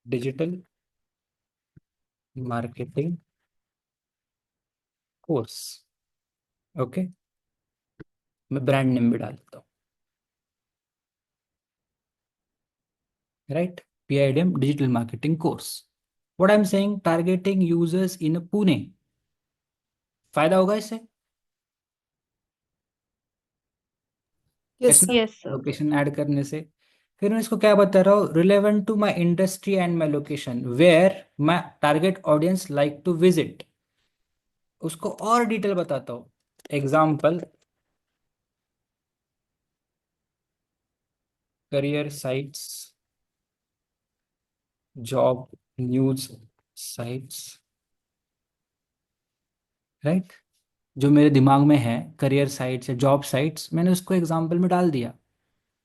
Digital marketing course. Okay, मैं ब्रांड नेम भी डाल देता हूँ, right. PIDM digital marketing course. What I am saying, targeting users in Pune. फायदा होगा इससे, यस इसमें sir. Yes sir. Location add करने से। फिर मैं इसको क्या बता रहा हूँ, relevant to my industry and my location where my target audience like to visit. उसको और डिटेल बताता हूँ। Example, career sites, job news sites, right. जो मेरे दिमाग में है करियर साइट्स या जॉब साइट्स, मैंने उसको एग्जाम्पल में डाल दिया,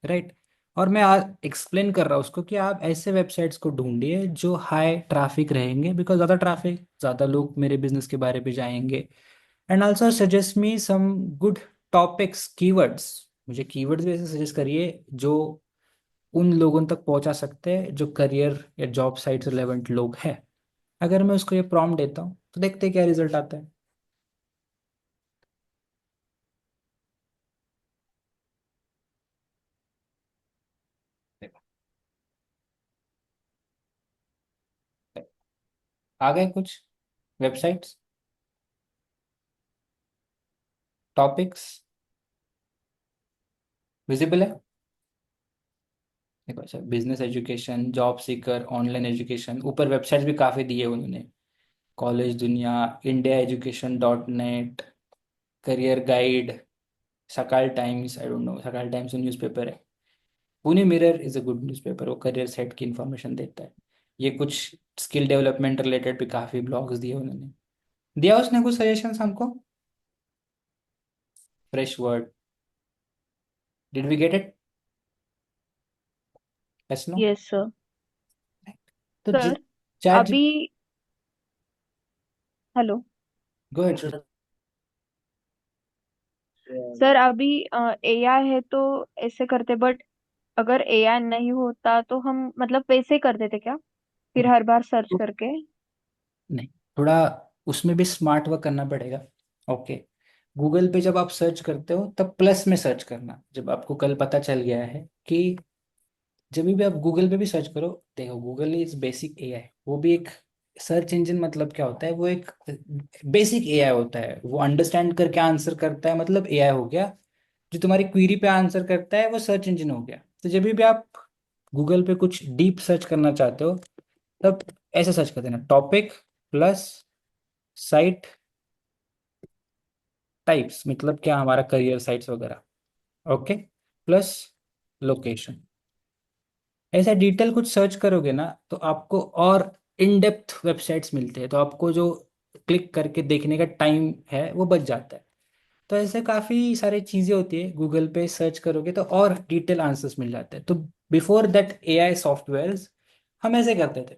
राइट। और मैं आज एक्सप्लेन कर रहा हूँ उसको कि आप ऐसे वेबसाइट्स को ढूंढिए जो हाई ट्रैफिक रहेंगे, बिकॉज ज़्यादा ट्रैफिक, ज़्यादा लोग मेरे बिजनेस के बारे में जाएंगे। And also suggest me some good topics, keywords. मुझे कीवर्ड्स भी ऐसे सजेस्ट करिए जो उन लोगों तक पहुंचा सकते हैं जो करियर या जॉब साइट से रिलेवेंट लोग हैं। अगर मैं उसको ये प्रॉम्प्ट देता हूँ तो देखते हैं क्या रिजल्ट आता है। आ गए कुछ वेबसाइट्स, टॉपिक्स विजिबल है। देखो, अच्छा, business education, job seeker, online education, ऊपर वेबसाइट्स भी काफ़ी दिए उन्होंने। कॉलेज दुनिया, India education .net, career guide, सकाल टाइम्स, आई डोंट नो, सकाल टाइम्स न्यूज़पेपर है। Pune mirror is a good newspaper, वो करियर सेट की इंफॉर्मेशन देता है। ये कुछ स्किल डेवलपमेंट रिलेटेड भी काफ़ी ब्लॉग्स दिए उन्होंने। दिया उसने कुछ सजेशंस हमको। Fresh word, did we get it? Yes no? Yes sir. तो सर चैट जी, अभी, हेलो गो अहेड। सर, अभी एआई है तो ऐसे करते, बट अगर एआई नहीं होता तो हम मतलब वैसे ही कर देते क्या, फिर हर बार सर्च करके? नहीं, थोड़ा उसमें भी स्मार्ट वर्क करना पड़ेगा। ओके, गूगल पे जब आप सर्च करते हो तब प्लस में सर्च करना। जब आपको कल पता चल गया है कि जब भी आप गूगल पे भी सर्च करो, देखो गूगल इज बेसिक एआई, वो भी एक सर्च इंजन। मतलब क्या होता है, वो एक बेसिक एआई होता है, वो अंडरस्टैंड करके आंसर करता है, मतलब एआई हो गया। जो तुम्हारी क्वेरी पे आंसर करता है वो सर्च इंजन हो गया। तो जब भी आप गूगल पे कुछ डीप सर्च करना चाहते हो तब ऐसे सर्च कर देना, टॉपिक प्लस साइट टाइप्स, मतलब क्या, हमारा करियर साइट्स वगैरह, ओके, प्लस लोकेशन। ऐसा डिटेल कुछ सर्च करोगे ना तो आपको और इन डेप्थ वेबसाइट्स मिलते हैं, तो आपको जो क्लिक करके देखने का टाइम है वो बच जाता है। तो ऐसे काफ़ी सारी चीज़ें होती है, गूगल पे सर्च करोगे तो और डिटेल आंसर्स मिल जाते हैं। तो बिफोर दैट एआई सॉफ्टवेयर्स हम ऐसे करते थे,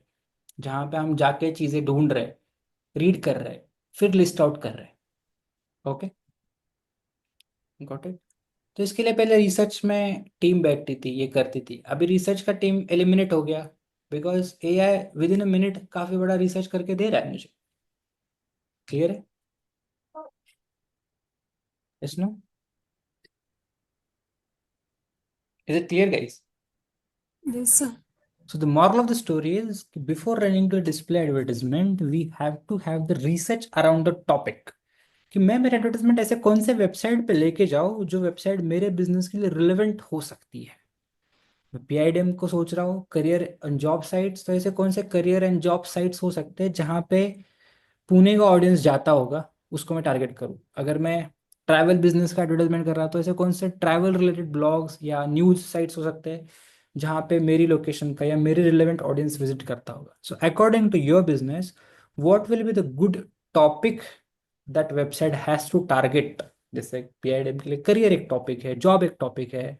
जहाँ पे हम जाके चीज़ें ढूंढ रहे, रीड कर रहे, फिर लिस्ट आउट कर रहे। Okay, got it. तो इसके लिए पहले रिसर्च में टीम बैठती थी, ये करती थी। अभी रिसर्च का टीम एलिमिनेट हो गया, because AI with in a minute काफ़ी बड़ा रिसर्च करके दे रहा है मुझे। क्लियर है? Yes no? Is it clear guys? Yes sir. So the moral of the story is before running to a display advertisement, we have to have the research around the topic कि मैं मेरे advertisement ऐसे कौन से website पे लेके जाऊँ जो वेबसाइट मेरे बिजनेस के लिए रिलेवेंट हो सकती है। मैं PIDM को सोच रहा हूँ करियर एंड जॉब साइट्स, तो ऐसे कौन से करियर एंड जॉब साइट्स हो सकते हैं जहाँ पे पुणे का ऑडियंस जाता होगा, उसको मैं टारगेट करूँ। अगर मैं ट्रैवल बिजनेस का एडवर्टाइजमेंट कर रहा तो ऐसे कौन से ट्रैवल रिलेटेड ब्लॉग्स या न्यूज़ साइट्स हो सकते हैं जहाँ पे मेरी लोकेशन का या मेरी रिलेवेंट ऑडियंस विजिट करता होगा। So according to your business, what will be the good topic that website has to target. जैसे PIDM के लिए करियर एक टॉपिक है, जॉब एक टॉपिक है,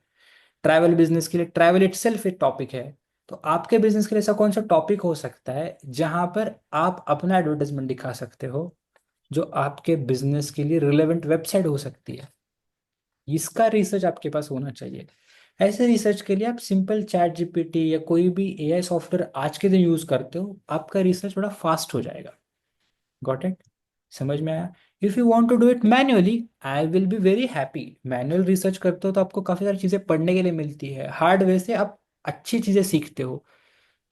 ट्रैवल बिजनेस के लिए ट्रैवल इटसेल्फ एक टॉपिक है। तो आपके बिजनेस के लिए ऐसा कौन सा टॉपिक हो सकता है जहां पर आप अपना एडवर्टाइजमेंट दिखा सकते हो, जो आपके बिजनेस के लिए रिलेवेंट वेबसाइट हो सकती है। इसका रिसर्च आपके पास होना चाहिए। ऐसे रिसर्च के लिए आप सिंपल ChatGPT या कोई भी एआई सॉफ्टवेयर आज के दिन यूज करते हो, आपका रिसर्च बड़ा फास्ट हो जाएगा। Got it? समझ में आया? If you want to do it manually, I will be very happy. Manual research करते हो तो आपको काफ़ी सारी चीज़ें पढ़ने के लिए मिलती है, हार्ड वे से आप अच्छी चीज़ें सीखते हो।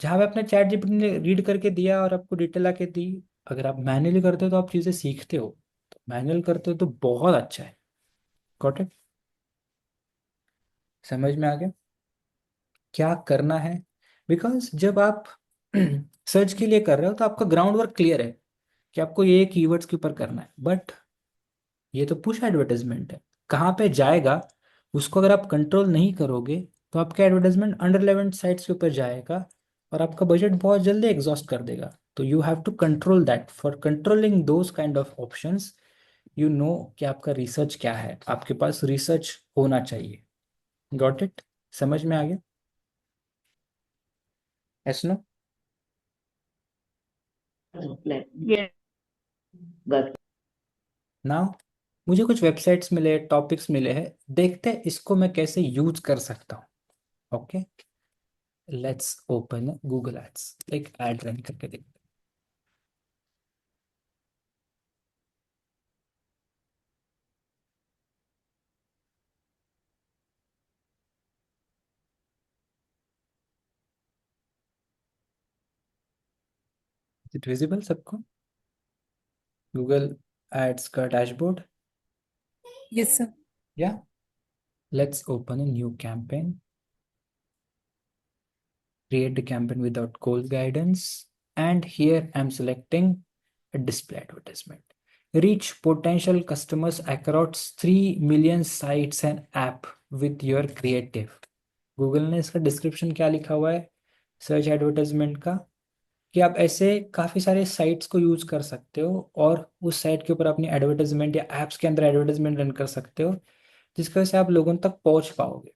जहाँ पे आपने चैट जीपीटी ने रीड करके दिया और आपको डिटेल आके दी, अगर आप मैन्युअली करते हो तो आप चीज़ें सीखते हो। तो मैनुअल करते हो तो बहुत अच्छा है। Got it? समझ में आ गया क्या करना है? बिकॉज जब आप सर्च के लिए कर रहे हो तो आपका ग्राउंड वर्क क्लियर है कि आपको ये कीवर्ड्स के ऊपर करना है। बट ये तो पुश एडवर्टाइजमेंट है, कहाँ पे जाएगा उसको अगर आप कंट्रोल नहीं करोगे तो आपका एडवर्टाइजमेंट अंडर रेलेवेंट साइट्स के ऊपर जाएगा और आपका बजट बहुत जल्दी एग्जॉस्ट कर देगा। तो you have to control that. For controlling those kind of options, you know कि आपका रिसर्च क्या है, आपके पास रिसर्च होना चाहिए। Got it? समझ में आ गया? Yes no? ये नाउ मुझे कुछ वेबसाइट्स मिले, टॉपिक्स मिले हैं, देखते हैं इसको मैं कैसे यूज कर सकता हूँ। Okay, let's open Google ads, एक एड रन करके देखते हैं। इट विजिबल सबको? गूगल एड्स का डैशबोर्ड? Yes sir. या let's open a new campaign, create the campaign without goal guidance, and here I'm selecting a display advertisement. Reach potential customers across 3 million sites and app with your creative. Google ने इसका description क्या लिखा हुआ है search advertisement का, कि आप ऐसे काफ़ी सारे साइट्स को यूज कर सकते हो और उस साइट के ऊपर अपनी एडवर्टाइजमेंट या एप्स के अंदर एडवर्टाइजमेंट रन कर सकते हो, जिसकी वजह से आप लोगों तक पहुंच पाओगे।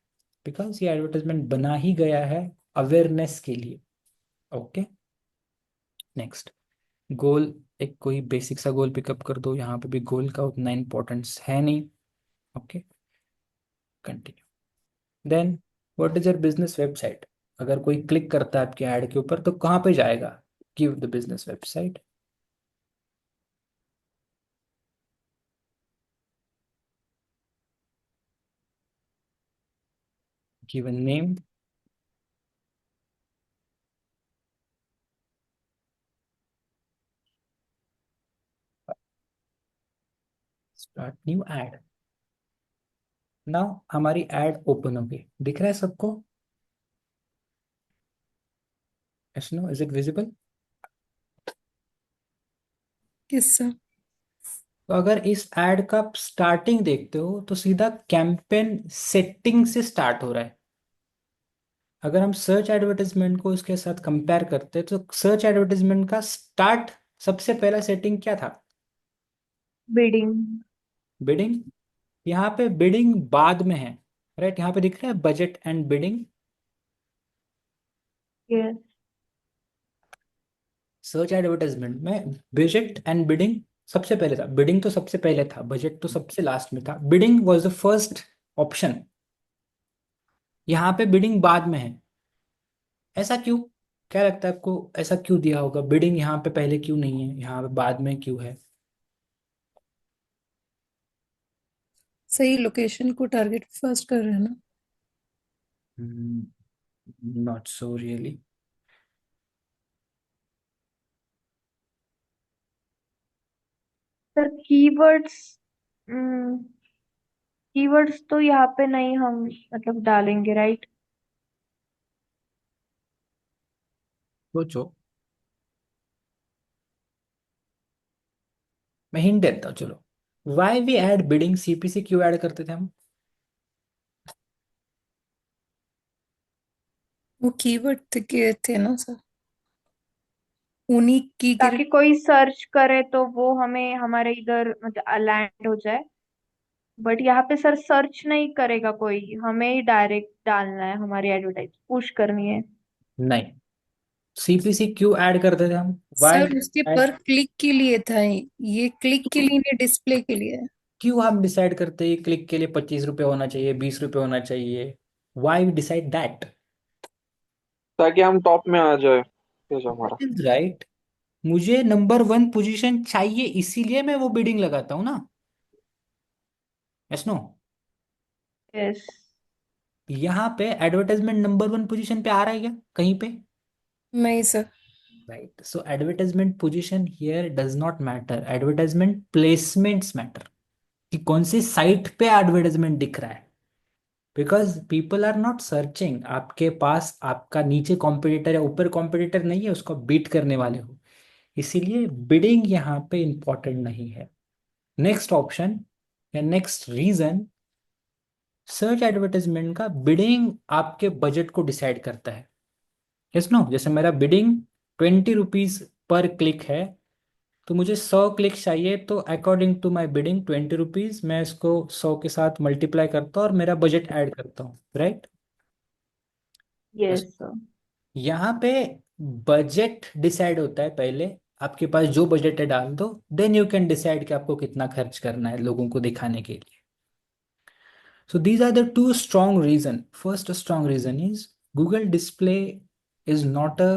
बिकॉज ये एडवर्टाइजमेंट बना ही गया है अवेयरनेस के लिए। ओके, नेक्स्ट, गोल। एक कोई बेसिक सा गोल पिकअप कर दो, यहाँ पे भी गोल का उतना इंपॉर्टेंस है नहीं। Okay, continue. Then what is your business website? अगर कोई क्लिक करता है आपके ऐड के ऊपर तो कहाँ पे जाएगा? Give the business website, give a name, start new ad. Now हमारी ऐड ओपन हो गई, दिख रहा है सबको? Yes no, is it visible? Yes sir. तो अगर इस ऐड का स्टार्टिंग देखते हो तो सीधा कैंपेन सेटिंग से स्टार्ट हो रहा है। अगर हम सर्च एडवर्टाइजमेंट को इसके साथ कंपेयर करते हैं तो सर्च एडवर्टाइजमेंट का स्टार्ट, सबसे पहला सेटिंग क्या था? बिडिंग। बिडिंग। यहाँ पे बिडिंग बाद में है, राइट? यहाँ पे दिख रहा है budget and bidding. Yes. Search advertisement में बजट एंड बिडिंग सबसे पहले था, बिडिंग तो सबसे पहले था, बजट तो सबसे लास्ट में था। Bidding was the first option, यहाँ पे बिडिंग बाद में है। ऐसा क्यों? क्या लगता है आपको, ऐसा क्यों दिया होगा? बिडिंग यहाँ पे पहले क्यों नहीं है, यहाँ पे बाद में क्यों है? सही लोकेशन को टारगेट फर्स्ट कर रहे हैं ना। Not so really. Sir keywords, keywords तो यहाँ पे नहीं हम मतलब डालेंगे, राइट? सोचो, मैं हिंट देता हूँ चलो। Why we add bidding, CPC क्यों ऐड करते थे हम? वो कीवर्ड थे ना सर, उन्हीं की ताकि कोई सर्च करे तो वो हमें हमारे इधर मतलब अलाइंड हो जाए। बट यहाँ पे सर सर्च नहीं करेगा कोई, हमें ही डायरेक्ट डालना है, हमारी एडवर्टाइज पुश करनी है। नहीं, सीपीसी क्यों ऐड करते थे हम? वाई सर उसके पर क्लिक के लिए था, ये क्लिक के लिए नहीं, डिस्प्ले के लिए है। क्यों हम डिसाइड करते हैं क्लिक के लिए 25 रुपये होना चाहिए, 20 रुपये होना चाहिए? Why we decide that? ताकि हम टॉप में आ जाए पेज हमारा। Is right. मुझे नंबर वन पोजीशन चाहिए, इसीलिए मैं वो बिडिंग लगाता हूँ ना। Yes no? यस। यहाँ पे एडवर्टाइजमेंट नंबर वन पोजीशन पे आ रहा है क्या कहीं पे? नहीं sir. Right, so advertisement position here does not matter, advertisement placements matter, कि कौन सी साइट पे एडवर्टाइजमेंट दिख रहा है। Because people are not searching आपके पास, आपका नीचे कॉम्पिटिटर या ऊपर कॉम्पिटिटर नहीं है, उसको बीट करने वाले हो, इसीलिए बिडिंग यहाँ पे इंपॉर्टेंट नहीं है। नेक्स्ट ऑप्शन या नेक्स्ट रीजन, सर्च एडवर्टाइजमेंट का बिडिंग आपके बजट को डिसाइड करता है। Yes no? जैसे मेरा बिडिंग 20 रुपीज पर क्लिक है, तो मुझे 100 क्लिक चाहिए, तो according to my bidding 20 rupees, मैं इसको 100 के साथ मल्टीप्लाई करता हूँ और मेरा बजट ऐड करता हूँ, राइट? Yes sir. यहाँ पे बजट डिसाइड होता है पहले, आपके पास जो बजट है डाल दो, देन यू कैन डिसाइड कि आपको कितना खर्च करना है लोगों को दिखाने के लिए। So these are the two strong reason. First strong reason is Google display is not a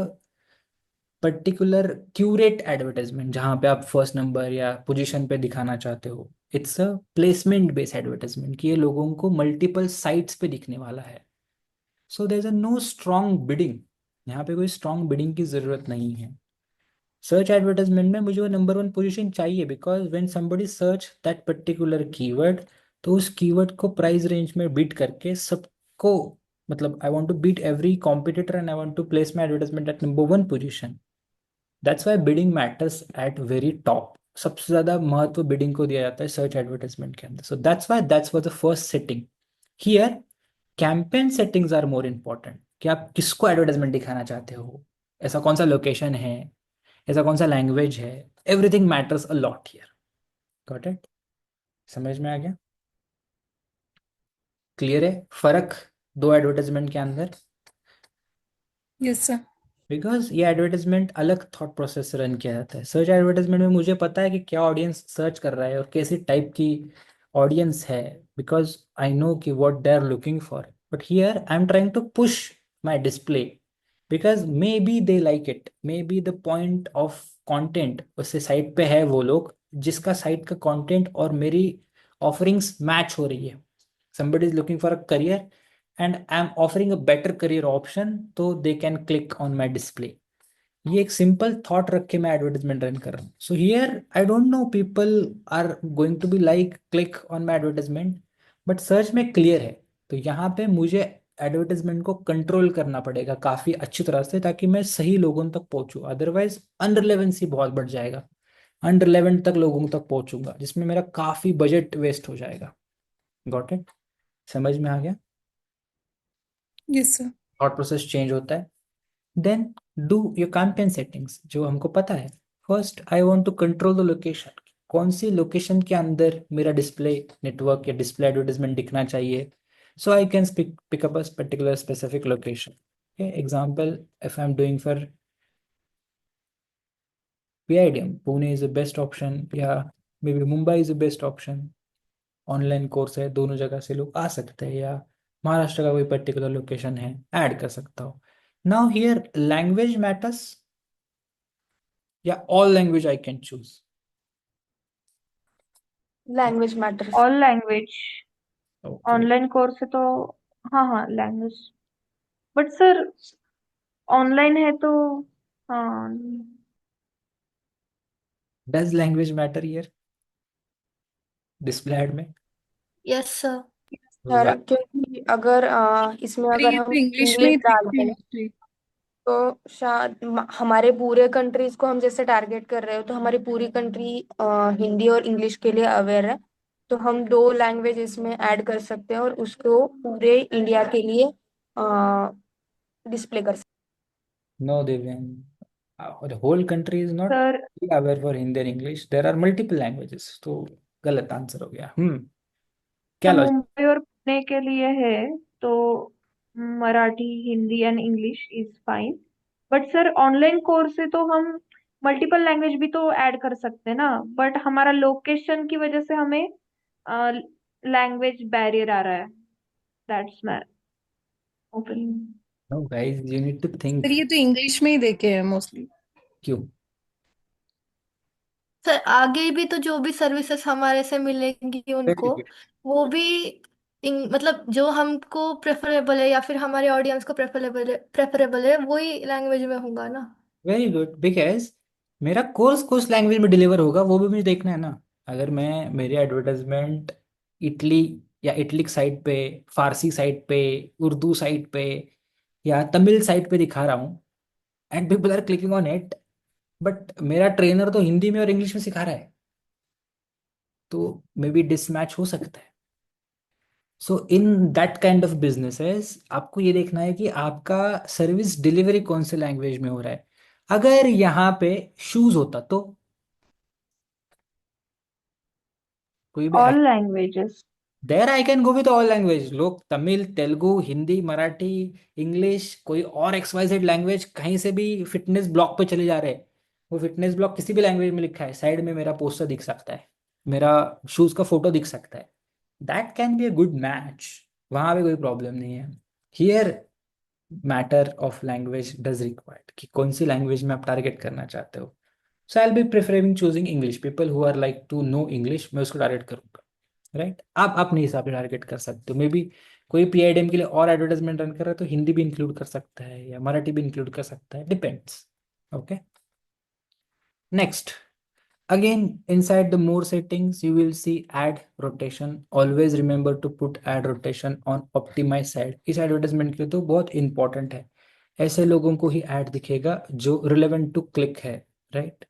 particular curate advertisement जहाँ पे आप फर्स्ट नंबर या पोजीशन पे दिखाना चाहते हो। It's a placement based advertisement, कि ये लोगों को मल्टीपल साइट्स पे दिखने वाला है। So there is a no strong bidding, यहाँ पे कोई स्ट्रॉन्ग बिडिंग की जरूरत नहीं है। सर्च एडवर्टाइजमेंट में मुझे वो नंबर वन पोजीशन चाहिए, because when somebody search that particular keyword, तो उस कीवर्ड को प्राइस रेंज में बीट करके सबको, मतलब I want to beat every competitor and I want to place my advertisement at number one position. That's why bidding matters at very top. सबसे ज्यादा महत्व बिडिंग को दिया जाता है सर्च एडवर्टाइजमेंट के अंदर। So that's why that's was the first setting. Here campaign settings are more important, कि आप किसको एडवर्टाइजमेंट दिखाना चाहते हो, ऐसा कौन सा लोकेशन है, ऐसा कौन सा लैंग्वेज है। Everything matters a lot here. Got it? समझ में आ गया? क्लियर है फर्क दो एडवर्टाइजमेंट के अंदर? Yes sir. बिकॉज ये एडवर्टाइजमेंट अलग थॉट प्रोसेस से रन किया जाता है। सर्च एडवर्टाइजमेंट में मुझे पता है कि क्या ऑडियंस सर्च कर रहा है और कैसी टाइप की ऑडियंस है, बिकॉज आई नो कि what they are looking for. But here I am trying to push my display, because maybe they like it, maybe the point of content उससे site पे है वो लोग जिसका site का content और मेरी ऑफरिंग्स मैच हो रही है। somebody is looking for a career and I'm offering a better career option, तो they can click on my display। ये एक सिंपल थॉट रख के मैं एडवर्टाइजमेंट रन कर रहा हूँ। So here I don't know people are going to be like click on my advertisement, but search में क्लियर है। तो यहाँ पे मुझे एडवर्टाइजमेंट को कंट्रोल करना पड़ेगा काफी अच्छी तरह से, ताकि मैं सही लोगों तक पहुंचूं, अदरवाइज अनरिलेवेंसी बहुत बढ़ जाएगा। अनरिलेवेंट तक लोगों तक पहुंचूंगा, जिसमें मेरा काफी बजट वेस्ट हो जाएगा। Got it? समझ में आ गया? Yes sir. Thought process change होता है। Then do your campaign settings, जो हमको पता है। First I want to control the location, कौन सी लोकेशन के अंदर मेरा डिस्प्ले नेटवर्क या डिस्प्ले एडवर्टाइजमेंट दिखना चाहिए। So I can pick up a particular specific location. Example, if I am doing for PIDM, Pune is the best option, या may be Mumbai is the best option. Online course है, दोनों जगह से लोग आ सकते हैं, या महाराष्ट्र का कोई पर्टिकुलर लोकेशन है, ऐड कर सकता हूँ। नाउ हियर लैंग्वेज मैटर्स, या all language I can choose? Language matters. All language. Okay. Online course है तो हाँ हाँ लैंग्वेज। बट सर ऑनलाइन है तो हाँ। Does language matter here display ad में? Yes sir. सर क्योंकि अगर इसमें अरे अगर ये हम तो इंग्लिश में इंग्लिश ही डालते दिखती हैं है। तो शायद हमारे पूरे कंट्रीज को हम जैसे टारगेट कर रहे हो तो हमारी पूरी कंट्री हिंदी और इंग्लिश के लिए अवेयर है। तो हम दो लैंग्वेज इसमें ऐड कर सकते हैं और उसको पूरे इंडिया के लिए डिस्प्ले कर सकते नो दिव्यांग, the whole country is not sir aware for Hindi and English, there are multiple languages, तो गलत आंसर हो गया। क्या लॉजिक? मुंबई और पुणे के लिए है तो Marathi Hindi and English is fine. But sir online course है तो हम मल्टीपल लैंग्वेज भी तो ऐड कर सकते हैं ना। बट हमारा लोकेशन की वजह से हमें लैंग्वेज बैरियर आ रहा है। That's my opinion. No guys, you need to sir think. ये तो इंग्लिश में ही देखे हैं मोस्टली। क्यों? सर आगे भी तो जो भी सर्विसेज हमारे से मिलेंगी वेरी उनको, गुड। वो भी मतलब जो हमको प्रेफरेबल है या फिर हमारे ऑडियंस को प्रेफरेबल है वही लैंग्वेज में होगा ना। वेरी गुड, बिकॉज मेरा कोर्स किस लैंग्वेज में डिलीवर होगा वो भी मुझे देखना है ना। अगर मैं मेरी एडवर्टाइजमेंट इटली या इटलिक साइट पे, फारसी साइट पे, उर्दू साइट पे या तमिल साइट पे दिखा रहा हूँ and people are clicking on it, but मेरा ट्रेनर तो हिंदी में और इंग्लिश में सिखा रहा है, तो मे बी डिसमैच हो सकता है। So in that kind of businesses आपको ये देखना है कि आपका सर्विस डिलीवरी कौन से लैंग्वेज में हो रहा है। अगर यहाँ पे शूज होता तो कोई भी, all languages. There I can go with all language, लोग तमिल, तेलुगु, हिंदी, मराठी, इंग्लिश, कोई और XYZ लैंग्वेज कहीं से भी फिटनेस ब्लॉक पे चले जा रहे हैं। वो फिटनेस ब्लॉक किसी भी लैंग्वेज में लिखा है, साइड में मेरा पोस्टर दिख सकता है, मेरा शूज का फोटो दिख सकता है, that can be a good match. वहां पे कोई प्रॉब्लम नहीं है। Here matter of language does required कि कौन सी लैंग्वेज में आप टारगेट करना चाहते हो। So I will be preferring choosing English, people who are like to know English, मैं उसको टारगेट करूंगा। राइट, आप अपने हिसाब से टारगेट कर सकते हो। मे बी कोई PIDM के लिए और एडवर्टाइजमेंट रन कर रहा है तो हिंदी भी इंक्लूड कर सकता है या मराठी भी इंक्लूड कर सकता है, depends. Okay, next, again inside the more settings you will see ad rotation. Always remember to put ad rotation on optimize side. इस एडवर्टाइजमेंट के लिए तो बहुत इंपॉर्टेंट है, ऐसे लोगों को ही ऐड दिखेगा जो रिलेवेंट टू क्लिक है। राइट,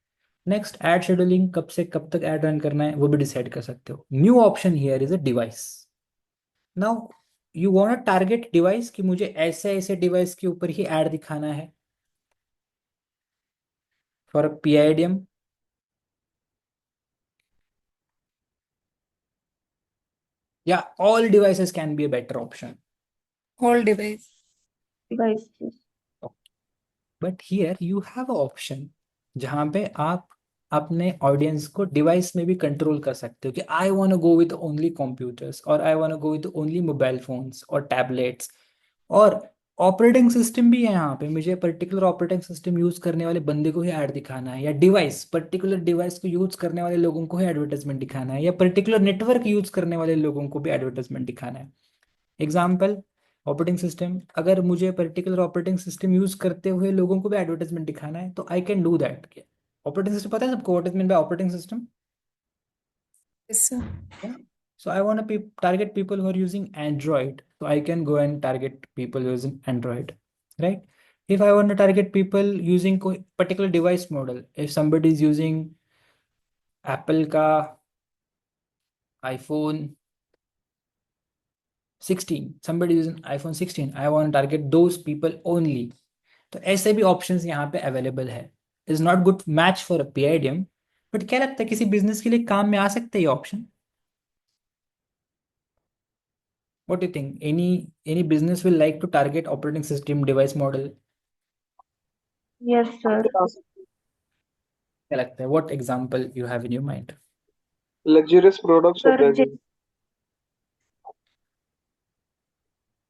नेक्स्ट, एड शेड्यूलिंग, कब से कब तक ऐड रन करना है वो भी डिसाइड कर सकते हो। New option here is a device. Now you want target device कि मुझे ऐसे ऐसे डिवाइस के ऊपर ही ऐड दिखाना है फॉर अ PIDM, या all devices can be a better option. All device. Devices. But here you have a option जहाँ पे आप अपने ऑडियंस को डिवाइस में भी कंट्रोल कर सकते हो कि I want to go with only computers, और I want to go with only mobile phones और टैबलेट्स, और ऑपरेटिंग सिस्टम भी है यहाँ पे, मुझे पर्टिकुलर ऑपरेटिंग सिस्टम यूज करने वाले बंदे को ही ऐड दिखाना है, या डिवाइस, पर्टिकुलर डिवाइस को यूज करने वाले लोगों को ही एडवर्टाइजमेंट दिखाना है, या पर्टिकुलर नेटवर्क यूज करने वाले लोगों को भी एडवर्टाइजमेंट दिखाना है। एग्जाम्पल, ऑपरेटिंग सिस्टम, अगर मुझे पर्टिकुलर ऑपरेटिंग सिस्टम यूज करते हुए लोगों को भी एडवर्टाइजमेंट दिखाना है तो I can do that. Operating system पता है सबको, what is mean by operating system? Yes sir. So I want to target people who are using Android, so I can go and target people using Android, right? If I want to target people using particular device model, if somebody is using Apple का iPhone 16, somebody using iPhone 16, I want to target those people only. तो ऐसे भी options यहाँ पे available है। Is not good match for a PIDM, but क्या लगता है किसी बिजनेस के लिए काम में आ सकता है ये option? What do think, any business will like to target operating system device model? Yes sir. क्या लगता है, what example you have in your mind? Luxurious products होते सर हैं जो।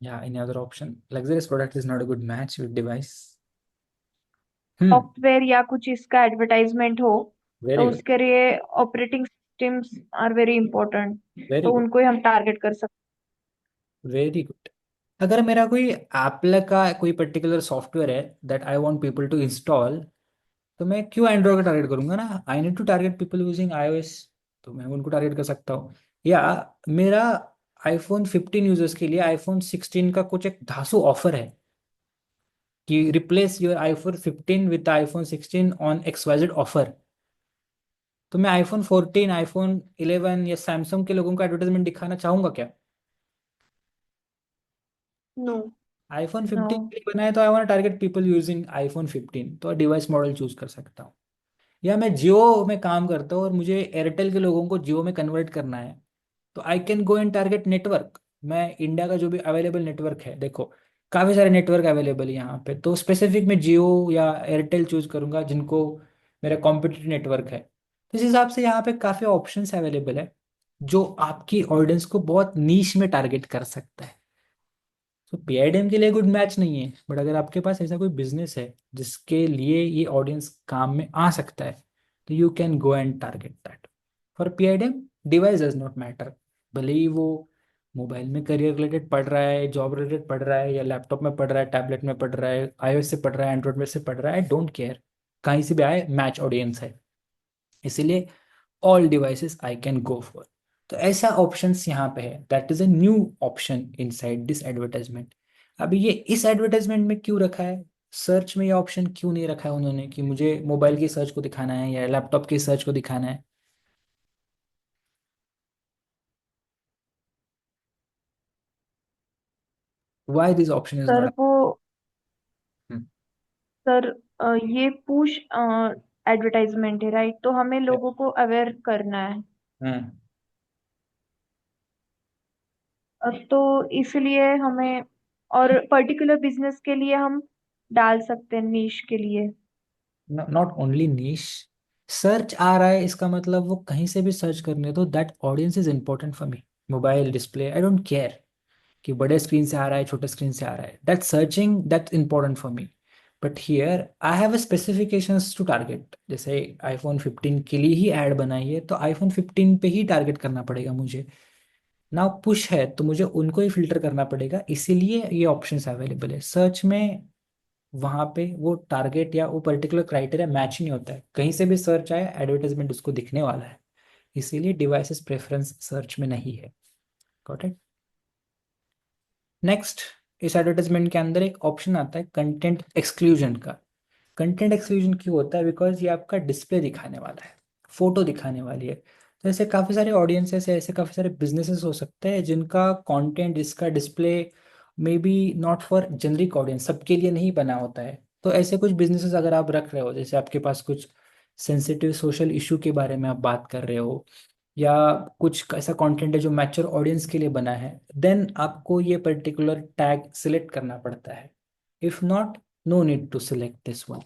या any other option? Luxurious product is not a good match with device. Hmm, software या कुछ इसका एडवर्टाइजमेंट हो वेरी तो गुड, उसके लिए operating systems are very important, very तो गुड, उनको ही हम टारगेट कर सकते वेरी गुड। अगर मेरा कोई एप्पल का कोई पर्टिकुलर सॉफ्टवेयर है that I want people to install, तो मैं क्यों एंड्रॉइड का टारगेट करूंगा ना, I need to target people using iOS, तो मैं उनको टारगेट कर सकता हूँ। या मेरा iPhone 15 यूजर्स के लिए iPhone 16 का कुछ एक धासु ऑफर है कि replace your iPhone 15 with iPhone 16 on XYZ offer, तो मैं iPhone 14, iPhone 11 या सैमसंग के लोगों को एडवर्टाइजमेंट दिखाना चाहूंगा क्या? नो। iPhone no. 15 के लिए बनाया तो I want target people using iPhone 15, तो डिवाइस मॉडल चूज कर सकता हूँ। या मैं जियो में काम करता हूँ और मुझे एयरटेल के लोगों को जियो में कन्वर्ट करना है, तो I can go and target network. मैं इंडिया का जो भी अवेलेबल नेटवर्क है, देखो काफ़ी सारे नेटवर्क अवेलेबल है यहाँ पे, तो स्पेसिफिक मैं जियो या एयरटेल चूज करूँगा जिनको मेरा कॉम्पिटिटिव नेटवर्क है। तो इस हिसाब से यहाँ पे काफ़ी ऑप्शंस अवेलेबल है जो आपकी ऑडियंस को बहुत नीश में टारगेट कर सकता है। तो PIDM के लिए गुड मैच नहीं है, बट अगर आपके पास ऐसा कोई बिजनेस है जिसके लिए ये ऑडियंस काम में आ सकता है, तो you can go and target that. For PIDM device does not matter, भले ही वो मोबाइल में करियर रिलेटेड पढ़ रहा है, जॉब रिलेटेड पढ़ रहा है, या लैपटॉप में पढ़ रहा है, टैबलेट में पढ़ रहा है, iOS से पढ़ रहा है, एंड्रॉइड में से पढ़ रहा है, आई डोंट केयर, कहीं से भी आए मैच ऑडियंस है, इसीलिए all devices I can go for. तो ऐसा ऑप्शंस यहाँ पे है, that is a new option inside this advertisement. अभी ये इस एडवर्टाइजमेंट में क्यों रखा है, सर्च में ये ऑप्शन क्यों नहीं रखा है उन्होंने कि मुझे मोबाइल की सर्च को दिखाना है या लैपटॉप की सर्च को दिखाना है? Why this option is sir not? वो सर ये पुश एडवर्टाइजमेंट है, राइट? तो हमें लोगों को अवेयर करना है। हम्म। तो इसलिए हमें, और पर्टिकुलर बिजनेस के लिए हम डाल सकते हैं, नीश के लिए। नॉट ओनली नीश, सर्च आ रहा है इसका मतलब वो कहीं से भी सर्च करने दो, that audience is important for me. Mobile display I don't care कि बड़े स्क्रीन से आ रहा है छोटे स्क्रीन से आ रहा है, that searching that's important for me. But here I have specifications to target, जैसे iPhone 15 के लिए ही ऐड बनाई है तो iPhone 15 पे ही टारगेट करना पड़ेगा मुझे। नाउ पुश है तो मुझे उनको ही फिल्टर करना पड़ेगा, इसीलिए ये ऑप्शंस अवेलेबल है सर्च में। वहां पे वो टारगेट या वो पर्टिकुलर क्राइटेरिया मैच ही नहीं होता है, कहीं से भी सर्च आए एडवर्टाइजमेंट उसको दिखने वाला है, इसीलिए डिवाइसेस प्रेफरेंस सर्च में नहीं है। Got it? नेक्स्ट, इस एडवर्टाइजमेंट के अंदर एक ऑप्शन आता है कंटेंट एक्सक्लूजन का। कंटेंट एक्सक्लूजन क्यों होता है? बिकॉज ये आपका डिस्प्ले दिखाने वाला है, फोटो दिखाने वाली है। तो ऐसे काफ़ी सारे ऑडियंसेस है, ऐसे काफ़ी सारे बिजनेसेस हो सकते हैं जिनका कंटेंट, जिसका display may be not for generic audience, सबके लिए नहीं बना होता है। तो ऐसे कुछ बिजनेसेस अगर आप रख रहे हो, जैसे आपके पास कुछ सेंसिटिव सोशल इशू के बारे में आप बात कर रहे हो, या कुछ ऐसा कंटेंट है जो मैच्योर ऑडियंस के लिए बना है, देन आपको ये पर्टिकुलर टैग सिलेक्ट करना पड़ता है। If not, no need to select this one.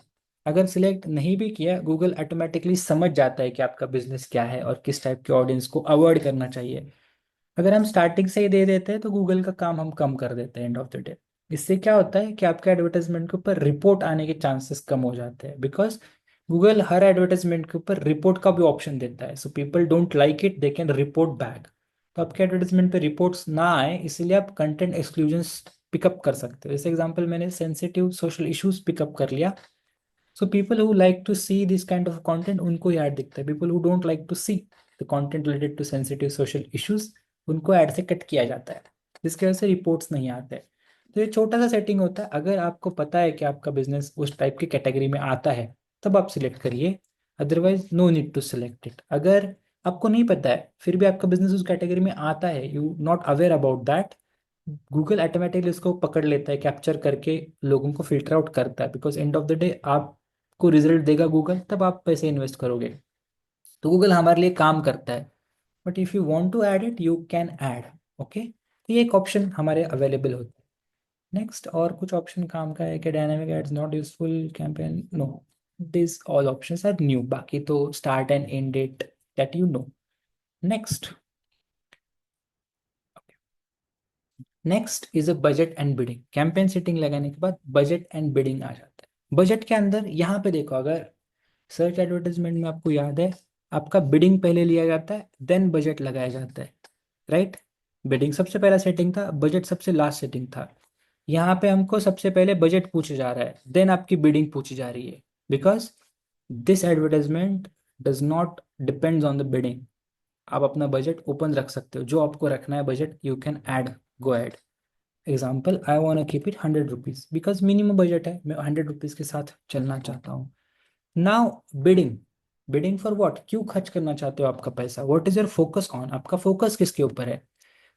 अगर सिलेक्ट नहीं भी किया, गूगल ऑटोमेटिकली समझ जाता है कि आपका बिजनेस क्या है और किस टाइप के ऑडियंस को अवॉइड करना चाहिए। अगर हम स्टार्टिंग से ही दे देते हैं तो गूगल का काम हम कम कर देते हैं एंड ऑफ द डे। इससे क्या होता है कि आपके एडवर्टाइजमेंट के ऊपर रिपोर्ट आने के चांसेस कम हो जाते हैं, बिकॉज गूगल हर एडवर्टाइजमेंट के ऊपर रिपोर्ट का भी ऑप्शन देता है, so people don't like it, they can report back. तो आपके एडवर्टाइजमेंट पे रिपोर्ट्स ना आए, इसलिए आप कंटेंट एक्सक्लूजन्स पिकअप कर सकते हो। जैसे एग्जांपल मैंने सेंसिटिव सोशल इश्यूज पिकअप कर लिया, so people who like to see this kind of content उनको ही ऐड दिखता है, people who don't like to see the content related to sensitive social issues उनको ऐड से कट किया जाता है, जिसकी वजह से रिपोर्ट्स नहीं आते। तो ये छोटा सा सेटिंग होता है, अगर आपको पता है कि आपका बिजनेस उस टाइप की कैटेगरी में आता है तब आप सिलेक्ट करिए, otherwise no need to select it. अगर आपको नहीं पता है फिर भी आपका बिजनेस उस कैटेगरी में आता है, you not aware about that, Google automatically इसको पकड़ लेता है, कैप्चर करके लोगों को फिल्टर आउट करता है, because end of the day आपको रिजल्ट देगा गूगल, तब आप पैसे इन्वेस्ट करोगे। तो गूगल हमारे लिए काम करता है, but if you want to add it you can add. Okay, तो ये एक ऑप्शन हमारे अवेलेबल होता है। नेक्स्ट, और कुछ ऑप्शन काम का है कि dynamic ads not useful campaign, no, this all options are new, बाकी तो start and end date that you know. Next, next is a budget and bidding. Campaign setting लगाने के बाद बजट एंड बिडिंग आ जाता है। बजट के अंदर यहाँ पे देखो, अगर सर्च एडवर्टाइजमेंट में आपको याद है, आपका बिडिंग पहले लिया जाता है, देन बजट लगाया जाता है, राइट? बिडिंग सबसे पहला सेटिंग था, बजट सबसे लास्ट सेटिंग था। यहाँ पे हमको सबसे पहले बजट पूछा जा रहा है, देन आपकी बिडिंग पूछी जा रही है, because this advertisement does not depends on the bidding. आप अपना बजट ओपन रख सकते हो, जो आपको रखना है budget you can add, go add. Example, I want keep it 100 rupees, because minimum budget है, मैं 100 रुपीज के साथ चलना चाहता हूँ। Now bidding, bidding for what, क्यों खर्च करना चाहते हो आपका पैसा, what is your focus on, आपका फोकस किसके ऊपर है?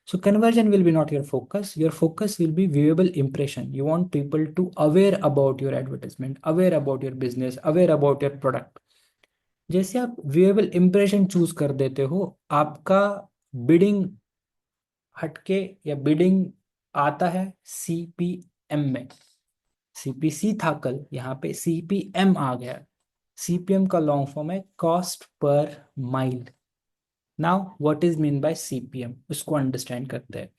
So conversion will be not your focus will be viewable impression. You want people to aware about your advertisement, aware about your business, aware about your product. जैसे आप viewable impression choose कर देते हो, आपका बिडिंग हटके या bidding आता है CPM में। CPC था कल, यहाँ पे CPM आ गया। CPM का लॉन्ग फॉर्म है cost per mile. Now what is mean by CPM, उसको अंडरस्टैंड करते हैं।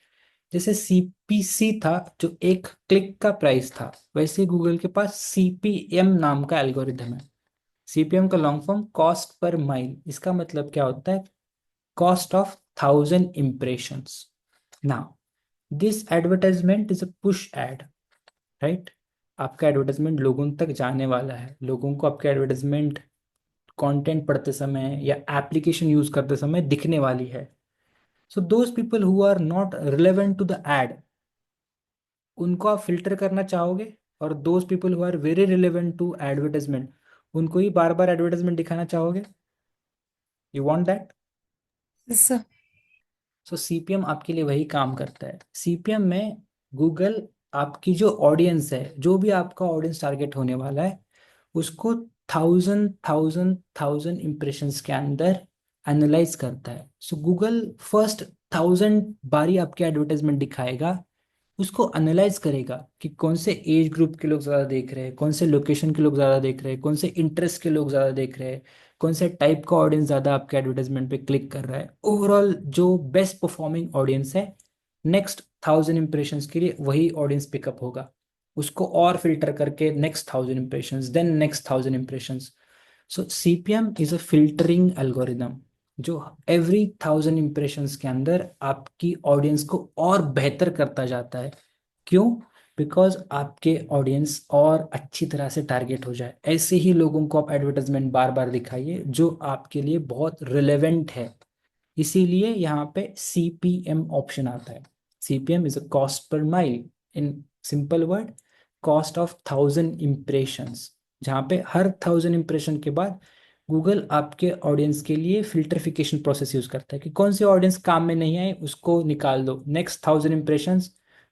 जैसे CPC था जो एक क्लिक का प्राइस था, वैसे गूगल के पास CPM नाम का एल्गोरिथम है। सीपीएम का long form cost per mile, इसका मतलब क्या होता है? Cost of 1,000 impressions. Now this advertisement is a push ad, right? आपका एडवर्टाइजमेंट लोगों तक जाने वाला है, लोगों को आपका एडवर्टाइजमेंट कंटेंट पढ़ते समय या एप्लीकेशन यूज करते समय दिखने वाली है। So those people who are not relevant to the ad, उनको आप फिल्टर करना चाहोगे, और those people who are very relevant to advertisement, उनको ही बार बार एडवर्टाइजमेंट दिखाना चाहोगे। You want that? Yes sir. So CPM आपके लिए वही काम करता है। सीपीएम में गूगल आपकी जो ऑडियंस है, जो भी आपका ऑडियंस टारगेट होने वाला है, उसको 1,000 के अंदर एनालाइज करता है। सो गूगल फर्स्ट 1,000 बारी आपके एडवर्टाइजमेंट दिखाएगा, उसको एनालाइज करेगा कि कौन से एज ग्रुप के लोग ज़्यादा देख रहे हैं, कौन से लोकेशन के लोग ज़्यादा देख रहे हैं, कौन से इंटरेस्ट के लोग ज़्यादा देख रहे हैं, कौन से टाइप का ऑडियंस ज़्यादा आपके एडवर्टाइजमेंट पे क्लिक कर रहा है। ओवरऑल जो बेस्ट परफॉर्मिंग ऑडियंस है, नेक्स्ट 1,000 impressions के लिए वही ऑडियंस पिकअप होगा, उसको और फिल्टर करके next 1,000 impressions, then next 1,000 impressions। So CPM is a filtering algorithm जो एवरी 1,000 impressions के अंदर आपकी ऑडियंस को और बेहतर करता जाता है। क्यों? बिकॉज आपके ऑडियंस और अच्छी तरह से टारगेट हो जाए। ऐसे ही लोगों को आप एडवर्टाइजमेंट बार बार दिखाइए जो आपके लिए बहुत रिलेवेंट है। इसीलिए यहाँ पे सीपीएम ऑप्शन आता है। CPM is a cost per mile, in simple word cost of 1,000 impressions, जहाँ पे हर 1,000 impression के बाद गूगल आपके ऑडियंस के लिए फिल्टरिफिकेशन प्रोसेस यूज करता है कि कौन सी ऑडियंस काम में नहीं आए उसको निकाल दो, नेक्स्ट 1,000 impressions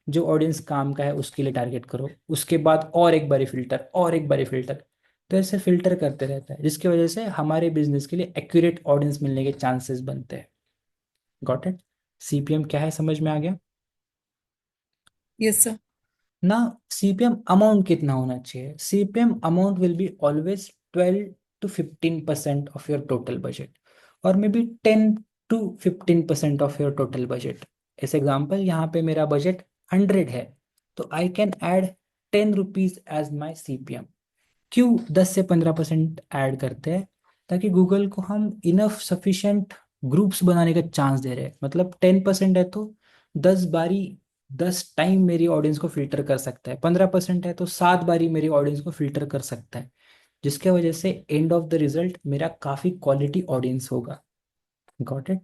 जो ऑडियंस काम का है उसके लिए टारगेट करो, उसके बाद और एक बारी फिल्टर, और एक बारी फिल्टर। तो ऐसे फिल्टर करते रहता है, जिसकी वजह से हमारे बिजनेस के लिए एक्यूरेट ऑडियंस मिलने के चांसेस बनते हैं। Got it? सीपीएम क्या है, समझ में आ गया यस सर। ना? सीपीएम अमाउंट कितना होना चाहिए? CPM amount will be always 12 to 15% of your total budget, और maybe 10 to 15% of your total budget. As example, यहाँ पे मेरा बजट 100 है, तो I can add 10 rupees as my CPM. क्यों 10 से 15% ऐड करते हैं? ताकि गूगल को हम इनफ सफिशिएंट ग्रुप्स बनाने का चांस दे रहे हैं। मतलब 10% है तो 10 बारी 10 टाइम मेरी ऑडियंस को फिल्टर कर सकता है, 15% है तो 7 बारी मेरी ऑडियंस को फिल्टर कर सकता है, जिसके वजह से एंड ऑफ द रिजल्ट मेरा काफ़ी क्वालिटी ऑडियंस होगा। Got it?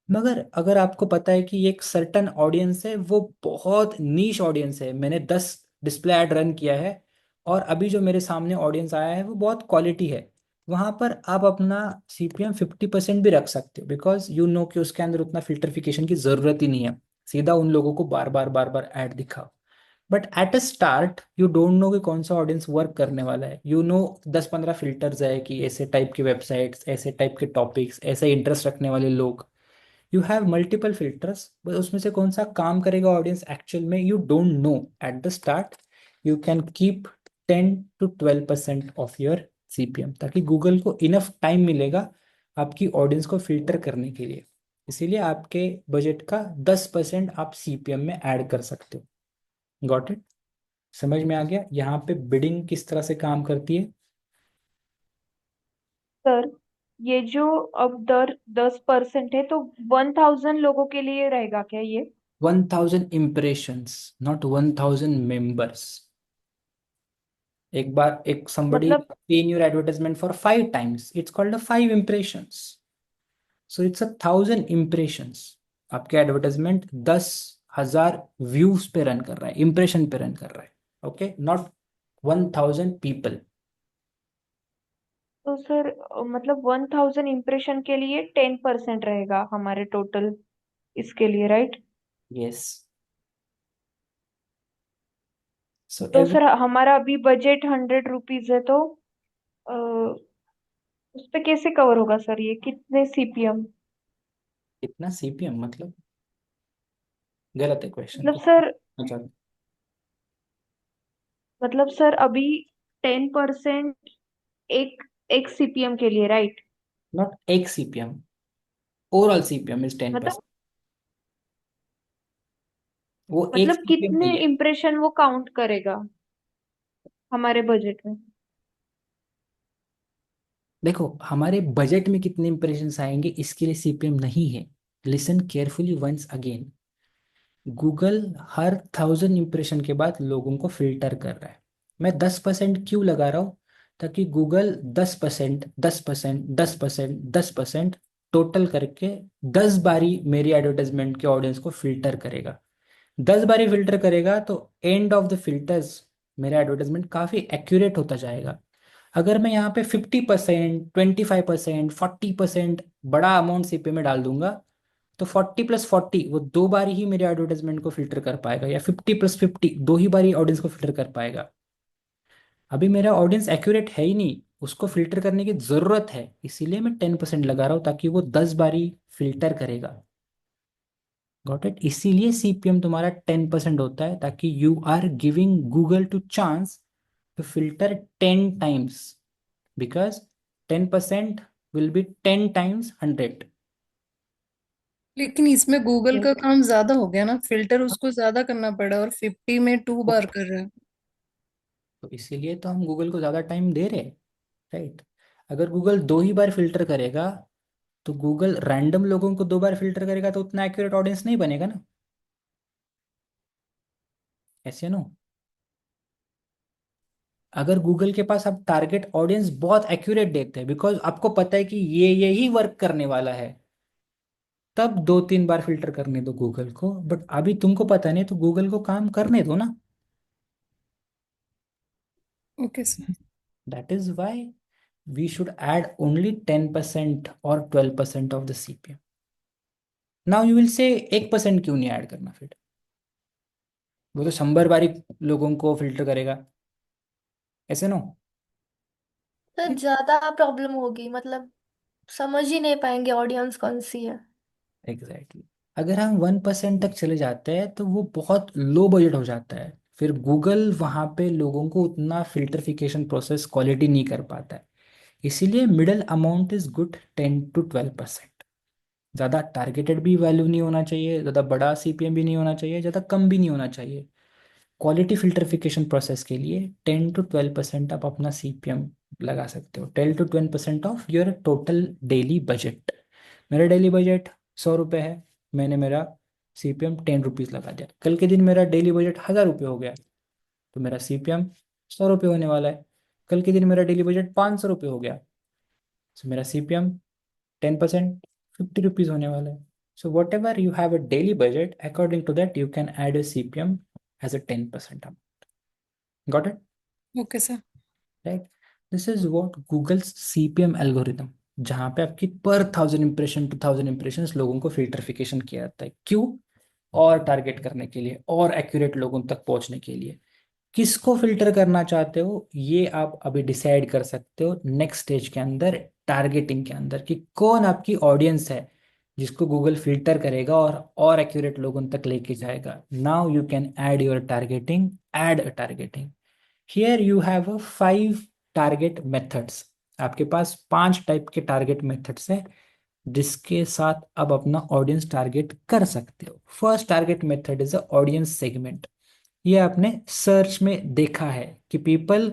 मगर अगर आपको पता है कि एक सर्टन ऑडियंस है, वो बहुत नीश ऑडियंस है, मैंने 10 डिस्प्ले ऐड रन किया है और अभी जो मेरे सामने ऑडियंस आया है वो बहुत क्वालिटी है, वहां पर आप अपना सीपीएम 50% भी रख सकते हो, बिकॉज यू नो कि उसके अंदर उतना फिल्टरिफिकेशन की जरूरत ही नहीं है, सीधा उन लोगों को बार बार ऐड दिखाओ। But at a start you don't know कि कौन सा ऑडियंस वर्क करने वाला है। यू नो 10-15 फिल्टर्स है कि ऐसे टाइप की वेबसाइट्स, ऐसे टाइप के टॉपिक्स, ऐसे इंटरेस्ट रखने वाले लोग। यू हैव मल्टीपल फिल्टर्स, बस उसमें से कौन सा काम करेगा ऑडियंस एक्चुअल में you don't know at the start. You can keep 10 to 12% of your CPM, ताकि गूगल को इनफ टाइम मिलेगा आपकी ऑडियंस को फिल्टर करने के लिए। इसीलिए आपके बजट का 10% आप सीपीएम में ऐड कर सकते हो। Got it? समझ में आ गया यहाँ पे बिडिंग किस तरह से काम करती है? सर, ये जो अब दर 10% है तो 1,000 लोगों के लिए रहेगा क्या ये? 1,000 impressions, नॉट 1,000 members। एक बार एक somebody मतलब seen your advertisement for 5 times, it's called a 5 impressions, so it's 1,000 impressions। आपके एडवर्टाइजमेंट 10,000 व्यूज पे रन कर रहा है, इंप्रेशन पे रन कर रहा है, ओके, नॉट 1,000 people। तो सर मतलब 1,000 इम्प्रेशन के लिए 10% रहेगा हमारे टोटल इसके लिए, राइट? यस। सो तो एवरी सर हमारा अभी बजट 100 रुपीज है, तो अ, उस पे कैसे कवर होगा सर, ये कितने सीपीएम? कितना सीपीएम मतलब? गलत है क्वेश्चन। मतलब सर अच्छा, मतलब सर अभी 10% एक एक सीपीएम के लिए, राइट? नॉट एक सीपीएम, ओवरऑल सीपीएम इज 10%। मतलब वो एक मतलब सीपीएम कितने नहीं है। इम्प्रेशन वो काउंट करेगा हमारे बजट में? देखो हमारे बजट में कितने इंप्रेशंस आएंगे इसके लिए सीपीएम नहीं है। Listen carefully once again. Google हर 1000 इंप्रेशन के बाद लोगों को फिल्टर कर रहा है। मैं 10% क्यों लगा रहा हूँ? ताकि गूगल 10%, 10%, 10%, 10% टोटल करके 10 बारी मेरी एडवर्टाइजमेंट के ऑडियंस को फिल्टर करेगा। 10 बारी फिल्टर करेगा तो एंड ऑफ द फिल्टर्स मेरा एडवर्टाइजमेंट काफी एक्यूरेट होता जाएगा। अगर मैं यहाँ पे 50%, 25%, 40% बड़ा अमाउंट सीपी में डाल दूंगा तो 40+40 वो 2 बारी ही मेरे एडवर्टाइजमेंट को फिल्टर कर पाएगा, या 50+50 दो ही बारी ऑडियंस को फिल्टर कर पाएगा। अभी मेरा ऑडियंस एक्यूरेट है ही नहीं, उसको फिल्टर करने की जरूरत है, इसीलिए मैं 10% लगा रहा हूँ ताकि वो 10 बारी फिल्टर करेगा। Got it? इसीलिए सीपीएम तुम्हारा 10% होता है, ताकि you are giving Google two chance to filter 10 times, because 10% will be 10 times 100। लेकिन इसमें गूगल यस। का काम ज्यादा हो गया ना, फिल्टर उसको ज्यादा करना पड़ा और 50 में 2 बार कर रहा है। तो इसीलिए तो हम गूगल को ज़्यादा टाइम दे रहे हैं, राइट? अगर गूगल 2 ही बार फिल्टर करेगा तो गूगल रैंडम लोगों को 2 बार फिल्टर करेगा तो उतना एक्यूरेट ऑडियंस नहीं बनेगा ना। ऐसे नो। अगर गूगल के पास आप टारगेट ऑडियंस बहुत एक्यूरेट देते हैं, बिकॉज आपको पता है कि ये ही वर्क करने वाला है, तब 2-3 बार फिल्टर करने दो गूगल को। बट अभी तुमको पता नहीं तो गूगल को काम करने दो ना। Okay sir. That is why we should add only 10% और 12% of the CPM. Now you will say 1% क्यों नहीं ऐड करना फिर? वो तो 100 बारी लोगों को फिल्टर करेगा। ऐसे नो। तो ज्यादा प्रॉब्लम होगी, मतलब समझ ही नहीं पाएंगे ऑडियंस कौन सी है। एग्जैक्टली। अगर हम 1% तक चले जाते हैं तो वो बहुत लो बजट हो जाता है, फिर गूगल वहाँ पे लोगों को उतना फिल्टरिफिकेशन प्रोसेस क्वालिटी नहीं कर पाता है। इसीलिए middle amount is good, 10 to 12%। ज़्यादा टारगेटेड भी वैल्यू नहीं होना चाहिए, ज़्यादा बड़ा सीपीएम भी नहीं होना चाहिए, ज़्यादा कम भी नहीं होना चाहिए। क्वालिटी फिल्टरिफिकेशन प्रोसेस के लिए 10 to 12% आप अपना सीपीएम लगा सकते हो। 10 to 12% of your total daily budget. मेरा डेली बजट 100 रुपये है, मैंने मेरा सीपीएम 10 रुपीज़ लगा दिया, कल के दिन मेरा डेली बजट 1000 रुपये हो गया तो मेरा सीपीएम 100 रुपये होने वाला है। कल के दिन मेरा डेली बजट 500 रुपये हो गया तो मेरा सीपीएम 10% 50 रुपीज़ होने वाला है। So whatever you have a daily budget, according to that you can add a CPM as a 10%। Got it? Okay sir. Right. This is what Google's CPM algorithm, जहाँ पे आपकी पर 1000 impression 2000 impression लोगों को फिल्टरिफिकेशन किया जाता है। क्यों? और टारगेट करने के लिए और एक्यूरेट लोगों तक पहुंचने के लिए। किसको फिल्टर करना चाहते हो ये आप अभी डिसाइड कर सकते हो नेक्स्ट स्टेज के अंदर, टारगेटिंग के अंदर, कि कौन आपकी ऑडियंस है जिसको गूगल फिल्टर करेगा और एक्यूरेट लोगों तक लेके जाएगा। Now you can add your targeting, add a targeting. Here you have a 5 target methods. आपके पास 5 टाइप के टारगेट मेथड्स है जिसके साथ आप अपना ऑडियंस टारगेट कर सकते हो। First target method is a audience segment. ये आपने सर्च में देखा है कि people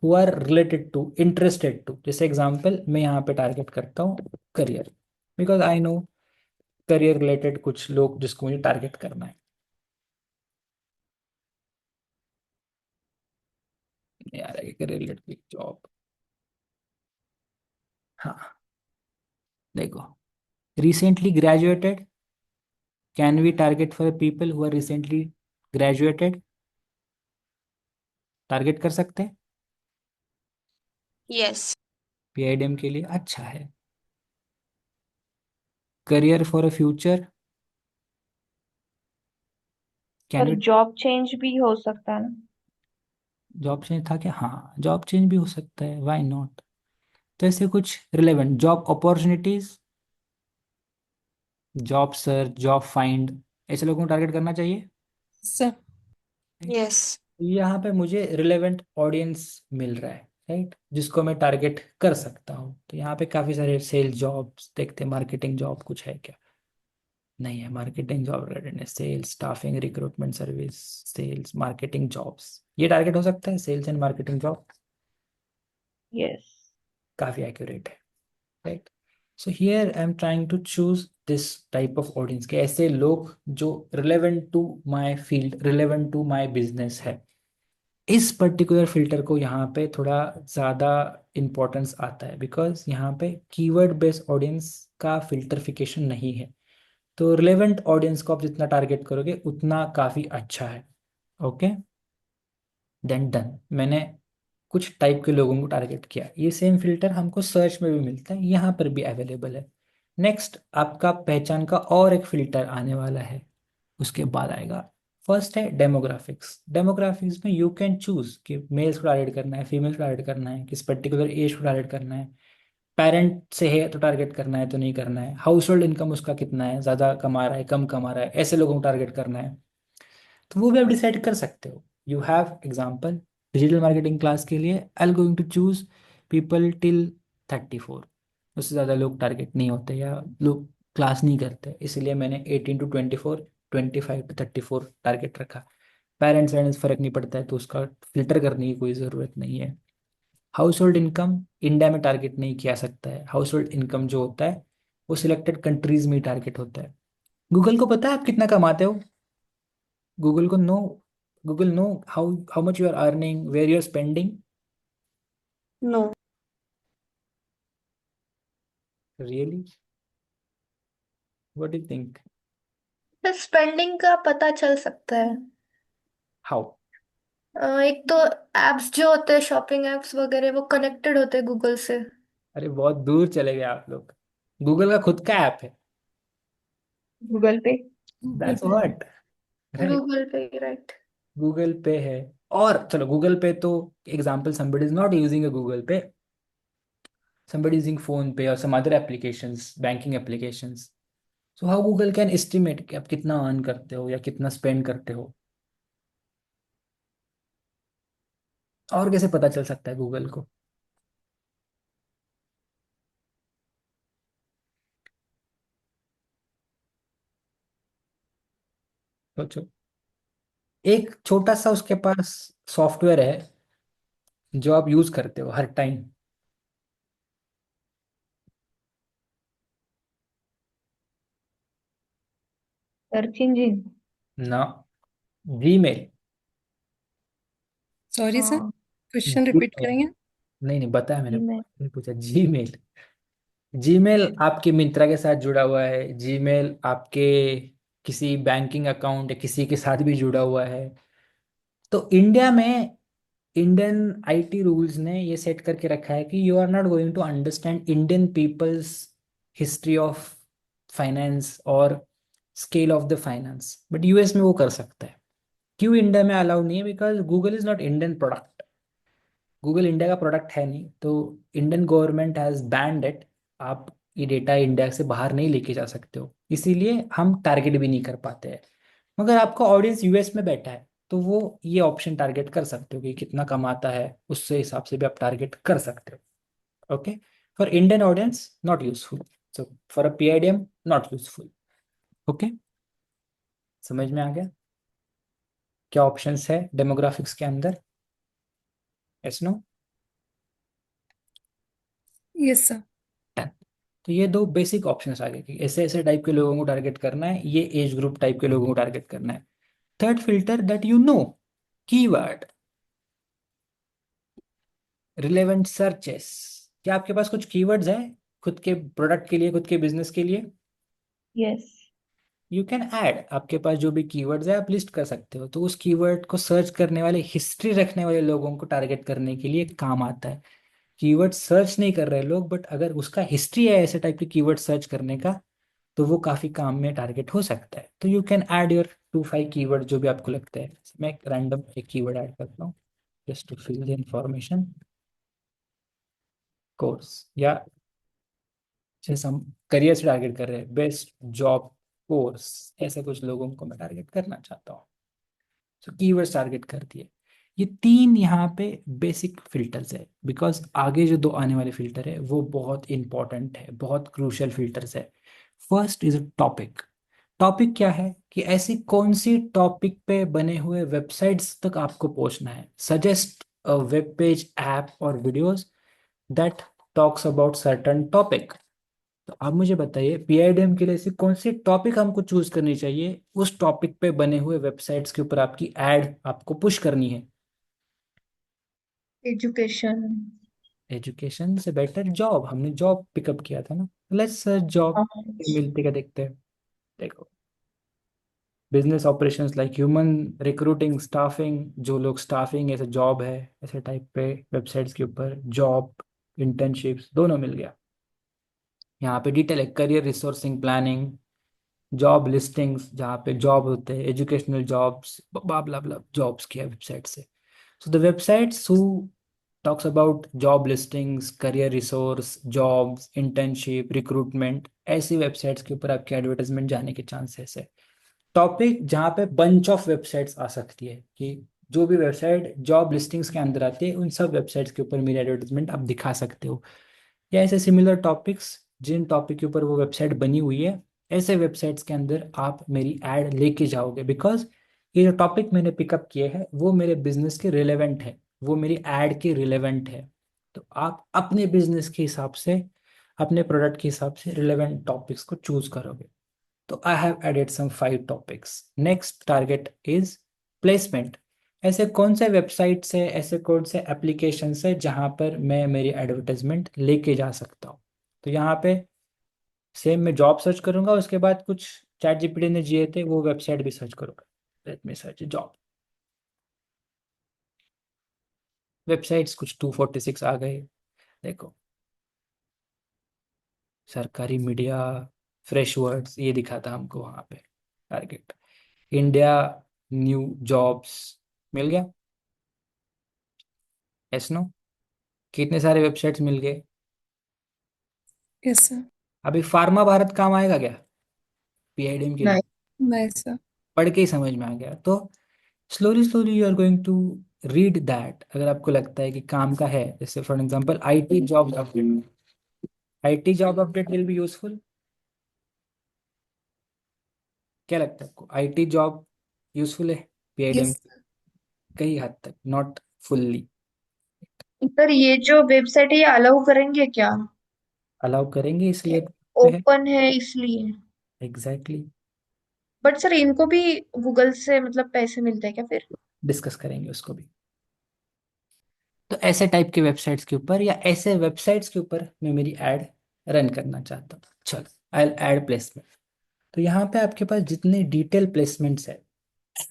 who are related to, interested to. जैसे एग्जांपल मैं यहाँ पे टारगेट करता हूँ career, because I know career related कुछ लोग जिसको मुझे टारगेट करना है। यार करियर रिलेटेड जॉब। हाँ, देखो, recently graduated, can we target for people who are recently graduated? Target कर सकते हैं यस। पीआईडीएम के लिए, अच्छा है। Career for a future, can पर वी? जॉब चेंज भी हो सकता है ना। जॉब चेंज था क्या? हाँ, जॉब चेंज भी हो सकता है, व्हाई नॉट। तो ऐसे कुछ relevant job opportunities, job search, job find, ऐसे लोगों को टारगेट करना चाहिए। सर। right? यस। यहाँ पे मुझे रिलेवेंट ऑडियंस मिल रहा है, राइट, जिसको मैं टारगेट कर सकता हूँ। तो यहाँ पे काफी सारे सेल्स जॉब्स देखते हैं। मार्केटिंग जॉब कुछ है क्या? नहीं है। मार्केटिंग जॉब रिलेटेड है, sales, staffing, recruitment service, sales, marketing jobs, ये टारगेट हो सकता है, sales and marketing job. Yes. काफ़ी एक्यूरेट है, right? So here I am trying to choose this type of audience के ऐसे लोग जो relevant to my field, relevant to my business है। इस पर्टिकुलर फिल्टर को यहाँ पे थोड़ा ज़्यादा इम्पोर्टेंस आता है बिकॉज यहाँ पे कीवर्ड बेस्ड ऑडियंस का फिल्टरिफिकेशन नहीं है। तो रिलेवेंट ऑडियंस को आप जितना टारगेट करोगे उतना काफ़ी अच्छा है। Okay, then done. मैंने कुछ टाइप के लोगों को टारगेट किया। ये सेम फिल्टर हमको सर्च में भी मिलता है, यहाँ पर भी अवेलेबल है। नेक्स्ट आपका पहचान का और एक फिल्टर आने वाला है, उसके बाद आएगा। फर्स्ट है डेमोग्राफिक्स। डेमोग्राफिक्स में यू कैन चूज कि मेल्स को टारगेट करना है, फीमेल्स को टारगेट करना है, किस पर्टिकुलर एज को टारगेट करना है, पेरेंट से है तो टारगेट करना है तो नहीं करना है, हाउस होल्ड इनकम उसका कितना है, ज़्यादा कमा रहा है कम कमा रहा है, ऐसे लोगों को टारगेट करना है। तो वो भी आप डिसाइड कर सकते हो। You have example digital marketing class के लिए I am going to choose people till 34। उससे ज़्यादा लोग टारगेट नहीं होते या लोग क्लास नहीं करते, इसलिए मैंने 18 to 24, 25 to 34 टारगेट रखा। पेरेंट्स वेरेंट्स फर्क नहीं पड़ता है तो उसका फिल्टर करने की कोई ज़रूरत नहीं है। हाउस होल्ड इनकम इंडिया में टारगेट नहीं किया सकता है। हाउस होल्ड इनकम जो होता है वो सिलेक्टेड कंट्रीज में ही टारगेट होता है। गूगल को पता है आप कितना कमाते हो? गूगल को no, Google know how much you are earning, where you are spending? No. Really? What do you think? Spending का पता चल सकता है। हाउ? एक तो एप्स जो होते हैं, शॉपिंग एप्स वगैरह, वो कनेक्टेड होते हैं गूगल से। अरे बहुत दूर चले गए आप लोग। गूगल का खुद का ऐप है, गूगल पे। गूगल दैट्स पे। What, right? गूगल पे, राइट। गूगल पे है। और चलो गूगल पे तो example, somebody is not using a Google पे, somebody using फोन पे और some other applications, banking applications. So how Google can estimate कि आप कितना अर्न करते हो या कितना स्पेंड करते हो? और कैसे पता चल सकता है गूगल को? सोचो। एक छोटा सा उसके पास सॉफ्टवेयर है जो आप यूज करते हो हर टाइम। Search engine. ना, जीमेल। सॉरी सर, हाँ। क्वेश्चन रिपीट जीमेल, करेंगे? नहीं नहीं बताया मैंने, जी मैं। पूछा जीमेल। जीमेल आपके मिंत्रा के साथ जुड़ा हुआ है, जीमेल आपके किसी बैंकिंग अकाउंट या किसी के साथ भी जुड़ा हुआ है। तो इंडिया में इंडियन आईटी रूल्स ने ये सेट करके रखा है कि you are not going to understand Indian peoples history of finance और scale of the finance, but US में वो कर सकता है। क्यों इंडिया में अलाउ नहीं है? Because Google is not Indian product. Google India का प्रोडक्ट है नहीं, तो Indian government has banned it. आप ये डेटा इंडिया से बाहर नहीं लेके जा सकते हो, इसीलिए हम टारगेट भी नहीं कर पाते हैं। मगर आपका ऑडियंस यूएस में बैठा है तो वो ये ऑप्शन टारगेट कर सकते हो कि कितना कमाता है, उससे हिसाब से भी आप टारगेट कर सकते हो। Okay, for Indian audience not useful, so for a PIDM not useful. Okay, समझ में आ गया क्या ऑप्शंस है डेमोग्राफिक्स के अंदर? Yes no? Yes sir. तो ये दो बेसिक ऑप्शंस आ गए कि ऐसे ऐसे टाइप के लोगों को टारगेट करना है, ये एज ग्रुप टाइप के लोगों को टारगेट करना है। Third filter that you no, keyword relevant searches. क्या आपके पास कुछ कीवर्ड्स हैं खुद के प्रोडक्ट के लिए, खुद के बिजनेस के लिए? यस। यू कैन ऐड, आपके पास जो भी कीवर्ड्स है आप लिस्ट कर सकते हो, तो उस कीवर्ड को सर्च करने वाले, हिस्ट्री रखने वाले लोगों को टारगेट करने के लिए काम आता है। कीवर्ड सर्च नहीं कर रहे लोग, बट अगर उसका हिस्ट्री है ऐसे टाइप के कीवर्ड सर्च करने का, तो वो काफी काम में टारगेट हो सकता है। तो you can add your 2-5 keyword जो भी आपको लगता है। मैं एक रैंडम एक कीवर्ड ऐड करता हूँ just to fill the information. Course, या जैसे हम करियर से टारगेट कर रहे हैं, बेस्ट जॉब कोर्स, ऐसे कुछ लोगों को मैं टारगेट करना चाहता हूँ। तो कीवर्ड्स टारगेट कर दिए। ये तीन यहाँ पे बेसिक फिल्टर्स है, बिकॉज आगे जो दो आने वाले फिल्टर है वो बहुत इंपॉर्टेंट है, बहुत क्रूशियल फिल्टर्स है। First is a topic. Topic क्या है कि ऐसी कौन सी टॉपिक पे बने हुए वेबसाइट्स तक आपको पहुंचना है। Suggest a web page, app और videos that talks about certain topic. तो आप मुझे बताइए पीआईडीएम के लिए ऐसी कौन सी टॉपिक हमको चूज करनी चाहिए, उस टॉपिक पे बने हुए वेबसाइट्स के ऊपर आपकी एड आपको पुश करनी है। एजुकेशन। एजुकेशन से बेटर जॉब, हमने जॉब पिकअप किया था ना। लेट्स सर्च जॉब, मिलती क्या देखते हैं। देखो, business operations like human recruiting staffing, जो लोग स्टाफिंग ऐसे जॉब है ऐसे टाइप पे वेबसाइट्स के ऊपर जॉब, इंटर्नशिप्स दोनों मिल गया। यहाँ पे डिटेल है, career resourcing planning, job listings जहाँ पे जॉब होते हैं, एजुकेशनल जॉब्स, ब्ला ब्ला ब्ला जॉब्स की वेबसाइट से। So the websites who talks about job listings, career resource, jobs, internship, recruitment, ऐसी वेबसाइट्स के ऊपर आपके एडवर्टाइजमेंट जाने के चांसेस है। टॉपिक जहाँ पे बंच ऑफ वेबसाइट्स आ सकती है कि जो भी वेबसाइट जॉब लिस्टिंग्स के अंदर आती है उन सब वेबसाइट्स के ऊपर मेरी एडवर्टाइजमेंट आप दिखा सकते हो, या ऐसे सिमिलर टॉपिक्स जिन टॉपिक के ऊपर वो वेबसाइट बनी हुई है, ऐसे वेबसाइट्स के अंदर आप मेरी एड लेके जाओगे। बिकॉज ये जो टॉपिक मैंने पिकअप किए हैं वो मेरे बिजनेस के रिलेवेंट है, वो मेरी एड के रिलेवेंट है। तो आप अपने बिजनेस के हिसाब से, अपने प्रोडक्ट के हिसाब से रिलेवेंट टॉपिक्स को चूज करोगे। तो I have added some 5 topics. Next target is placement. ऐसे कौन से वेबसाइट्स है, ऐसे कौन से एप्लीकेशन है जहां पर मैं मेरी एडवर्टाइजमेंट लेके जा सकता हूँ। तो यहाँ पे सेम मैं जॉब सर्च करूंगा, उसके बाद कुछ चैट जीपीटी ने दिए थे वो वेबसाइट भी सर्च करूंगा। Let me search job. Websites कुछ 246 आ गए। देखो, सरकारी मीडिया, फ्रेश वर्ड्स ये दिखा था हमको वहाँ पे टारगेट। इंडिया न्यू जॉब्स मिल गया। यस नो, कितने सारे वेबसाइट्स मिल गए। Yes sir. अभी फार्मा भारत काम आएगा क्या पीआईडीएम के लिए? नहीं। नहीं सर। पढ़ के ही समझ में आ गया। तो slowly slowly you are going to read that. अगर आपको लगता है कि काम का है, जैसे for example IT job update, IT job update will be useful. क्या लगता है आपको, आईटी जॉब यूजफुल है पीआईडीएम? यस। कई हद तक, नॉट फुल्ली। सर ये जो वेबसाइट है ये अलाउ करेंगे क्या? अलाउ करेंगे इसलिए है। ओपन है इसलिए। एग्जैक्टली। बट सर इनको भी गूगल से मतलब पैसे मिलते हैं क्या फिर? डिस्कस करेंगे उसको भी। तो ऐसे टाइप के वेबसाइट्स के ऊपर या ऐसे वेबसाइट्स के ऊपर मैं मेरी एड रन करना चाहता हूँ। चलो, आई एड प्लेसमेंट। तो यहाँ पे आपके पास जितने डिटेल प्लेसमेंट्स है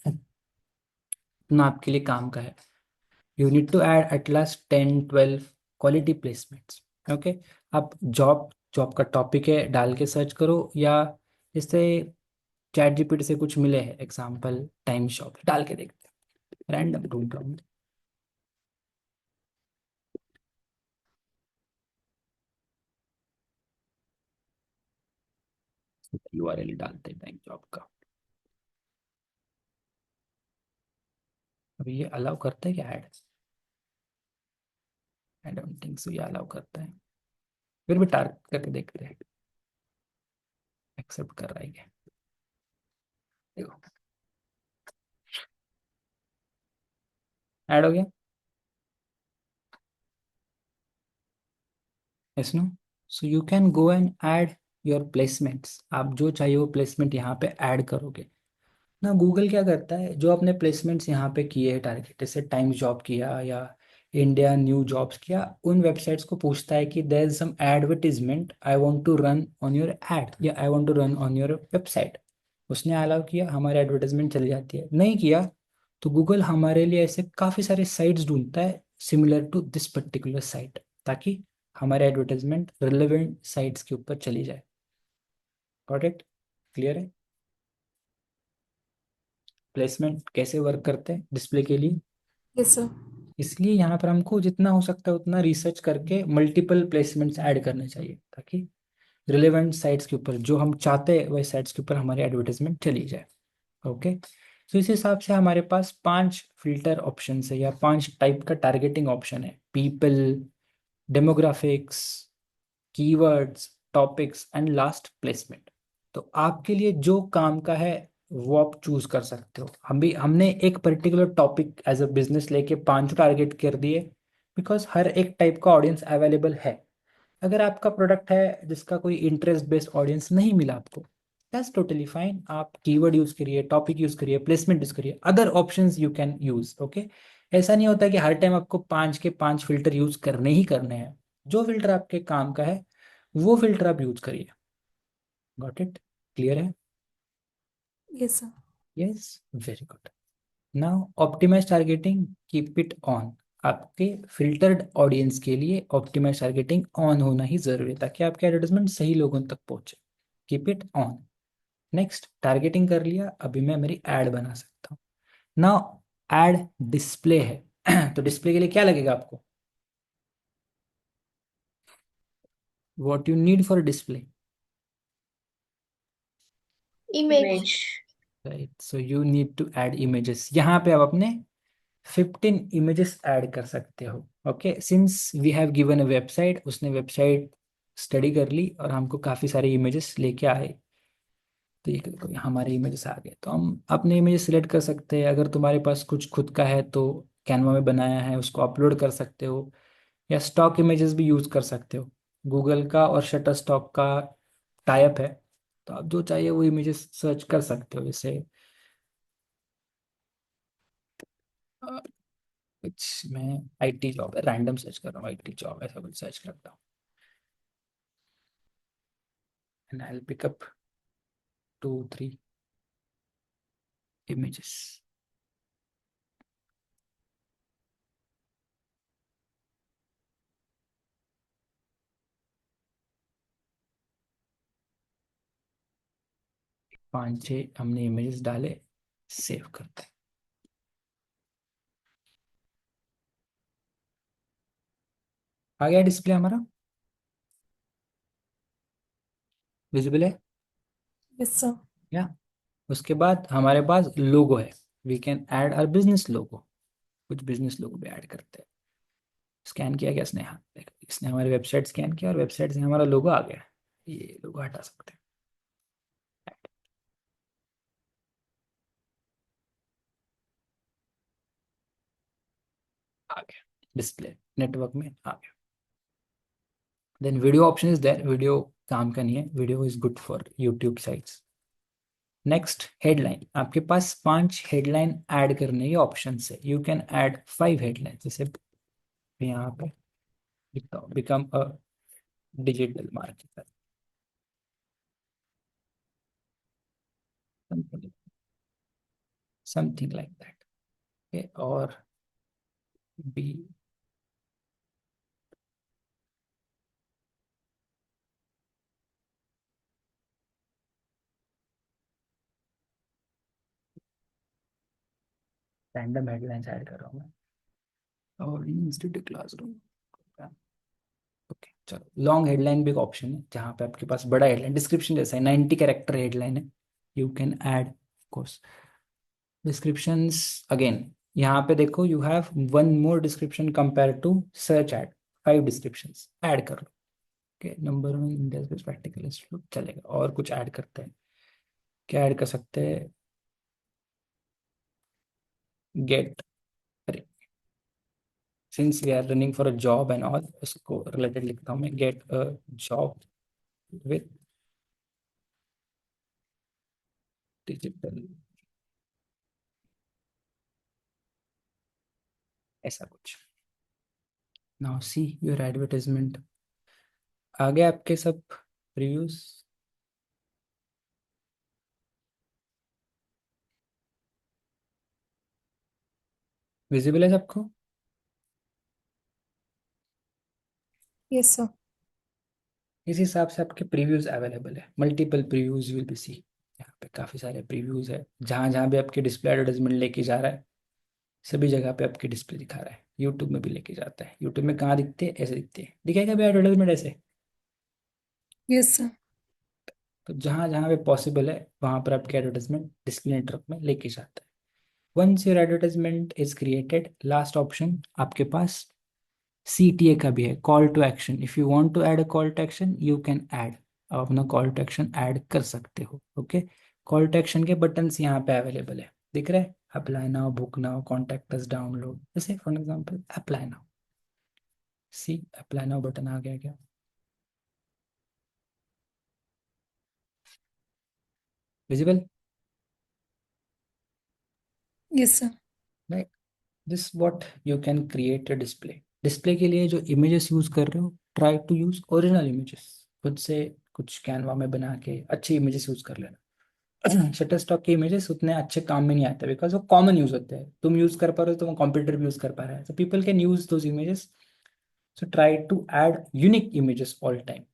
उतना आपके लिए काम का है। You need to add at last 10-12 quality placements. Okay, आप जॉब जॉब का टॉपिक है डाल के सर्च करो, या जैसे चैट जीपीटी से कुछ मिले हैं एग्जाम्पल टाइम शॉप डाल के देखते हैं, रैंडम ढूंढ रहा हूँ। यूआरएल डालते हैं बैंक जॉब का। अभी ये अलाउ करते हैं क्या add? I don't think so ये अलाउ करता है। फिर भी टारगेट करके देखते हैं, एक्सेप्ट कर रहा है क्या। देखो, ऐड हो गया। Yes no, so you can go and add your placements. आप जो चाहिए वो प्लेसमेंट यहाँ पे ऐड करोगे ना। गूगल क्या करता है, जो आपने प्लेसमेंट्स यहाँ पे किए हैं टारगेट, जैसे टाइम्स जॉब किया या इंडिया न्यू जॉब्स किया, उन वेबसाइट्स को पूछता है कि there is some advertisement I want to run on your ad, या I want to run on your website. उसने अलाउ किया, हमारे एडवर्टाइजमेंट चली जाती है। नहीं किया तो गूगल हमारे लिए ऐसे काफ़ी सारे साइट्स ढूंढता है similar to this particular site, ताकि हमारे एडवर्टाइजमेंट रिलेवेंट साइट्स के ऊपर चली जाए। Got it? क्लियर है प्लेसमेंट कैसे वर्क करते हैं डिस्प्ले के लिए? Yes sir. इसलिए यहाँ पर हमको जितना हो सकता है उतना रिसर्च करके मल्टीपल प्लेसमेंट्स ऐड करने चाहिए, ताकि रिलेवेंट साइट्स के ऊपर जो हम चाहते हैं वही साइट्स के ऊपर हमारी एडवर्टाइजमेंट चली जाए। ओके, तो इस हिसाब से हमारे पास 5 फिल्टर ऑप्शन है या 5 टाइप का टारगेटिंग ऑप्शन है: people, demographics, keywords, topics and last placement. तो आपके लिए जो काम का है वो आप चूज कर सकते हो। हमने एक particular topic as a business लेके 5 टारगेट कर दिए, बिकॉज हर एक टाइप का ऑडियंस अवेलेबल है। अगर आपका प्रोडक्ट है जिसका कोई इंटरेस्ट बेस्ड ऑडियंस नहीं मिला आपको, दैट्स टोटली फाइन, आप कीवर्ड यूज करिए, टॉपिक यूज करिए, प्लेसमेंट यूज करिए, other options you can use. Okay, ऐसा नहीं होता कि हर टाइम आपको 5 के 5 फिल्टर यूज करने ही करने हैं। जो फिल्टर आपके काम का है वो फिल्टर आप यूज करिए। Got it? क्लियर है? Yes sir. Yes, very good. Now optimize targeting, keep it on. आपके फिल्टर्ड ऑडियंस के लिए ऑप्टिमाइज टारगेटिंग ऑन होना ही जरूरी है ताकि आपके एडवर्टाइजमेंट सही लोगों तक पहुंचे। Keep it on. Next, targeting कर लिया, अभी मैं मेरी एड बना सकता हूँ। नाउ एड डिस्प्ले है तो डिस्प्ले के लिए क्या लगेगा आपको? What you need for display? Image. Right, so you need to add images. यहाँ पे आप अपने 15 इमेजेस ऐड कर सकते हो। Okay, since we have given a website, उसने वेबसाइट स्टडी कर ली और हमको काफ़ी सारे इमेजेस लेके आए। तो ये देखो, हमारे इमेजेस आ गए, तो हम अपने इमेजेस सिलेक्ट कर सकते हैं। अगर तुम्हारे पास कुछ खुद का है तो कैनवा में बनाया है उसको अपलोड कर सकते हो, या स्टॉक इमेजेस भी यूज़ कर सकते हो। गूगल का और शटर स्टॉक का टाइप है, तो आप जो चाहिए वो इमेजेस सर्च कर सकते हो। जैसे कुछ मैं आईटी जॉब है, रैंडम सर्च कर रहा हूँ, आईटी जॉब ऐसा कुछ सर्च करता हूँ, and I will pick up 2 3 images. पांच छः हमने इमेजेस डाले, सेव करते हैं। आ गया डिस्प्ले हमारा, विजिबल है? Yes sir. या उसके बाद हमारे पास लोगो है, we can add our business logo. कुछ बिजनेस लोगो भी ऐड करते हैं। स्कैन किया गया इसने, हाँ देखो, इसने हमारी वेबसाइट स्कैन किया और वेबसाइट से हमारा लोगो आ गया। ये लोगो हटा सकते हैं। आ गया डिस्प्ले, नेटवर्क में आ गया। Then video option is there, video काम का नहीं है, video is good for YouTube sites. Next, headline. आपके पास 5 हेडलाइन ऐड करने के ऑप्शन है। You can add 5 headline. जैसे यहाँ पे लिखता हूँ, become a digital marketer, something like that. और बी, रैंडम हेडलाइंस ऐड कर रहा हूँ मैं। और इंस्टीट्यूट क्लासरूम। ओके, चलो, लॉन्ग हेडलाइन भी एक ऑप्शन है जहाँ पे आपके पास बड़ा हेडलाइन, डिस्क्रिप्शन जैसा है, 90 कैरेक्टर हेडलाइन है, you can add course descriptions. Again यहाँ पे देखो, you have one more description compare to search ad, 5 descriptions add कर लो। Okay, number 1 India best practical institute चलेगा। और कुछ ऐड करते हैं, क्या ऐड कर सकते हैं? Get, since we are running for a job and all, उसको रिलेटेड लिखता हूँ मैं, get a job with digital, ऐसा कुछ। Now see your advertisement. आ गए आपके सब रिव्यूज? विजिबल है सबको? Yes sir. इस हिसाब से आपके प्रीव्यूज अवेलेबल है, multiple previews will be see. यहाँ पे काफ़ी सारे प्रीव्यूज है, जहाँ जहाँ भी आपके डिस्प्ले एडवर्टाइजमेंट लेके जा रहा है सभी जगह पे आपके डिस्प्ले दिखा रहा है। यूट्यूब में भी लेके जाता है। यूट्यूब में कहाँ दिखते हैं? ऐसे दिखते हैं, दिखेगा भी एडवर्टाइजमेंट ऐसे। Yes sir. तो जहाँ जहाँ पे पॉसिबल है वहाँ पर आपके एडवर्टाइजमेंट डिस्प्ले नेटवर्क में लेके जाता है। Once your advertisement is created, last option आपके पास CTA का भी है, call to action. If you want to add a call to action you can add, आप अपना कॉल टू एक्शन ऐड कर सकते हो। ओके, कॉल टू एक्शन के बटन्स यहाँ पे अवेलेबल है, दिख रहा है? Apply now, book now, contact us, download. जैसे for example apply now, see apply now button आ गया क्या? Visible? Yes sir. Right. This what you can create a display. Display के लिए जो इमेजेस यूज कर रहे हो, try to use original images. खुद से कुछ कैनवा में बना के अच्छी इमेजेस यूज कर लेना। शटर स्टॉक के इमेजेस उतने अच्छे काम में नहीं आते, बिकॉज वो कॉमन यूज होते हैं। तुम यूज कर पा रहे हो तो कंप्यूटर भी यूज कर पा रहा है, so people can use those images. So try to add unique images all time.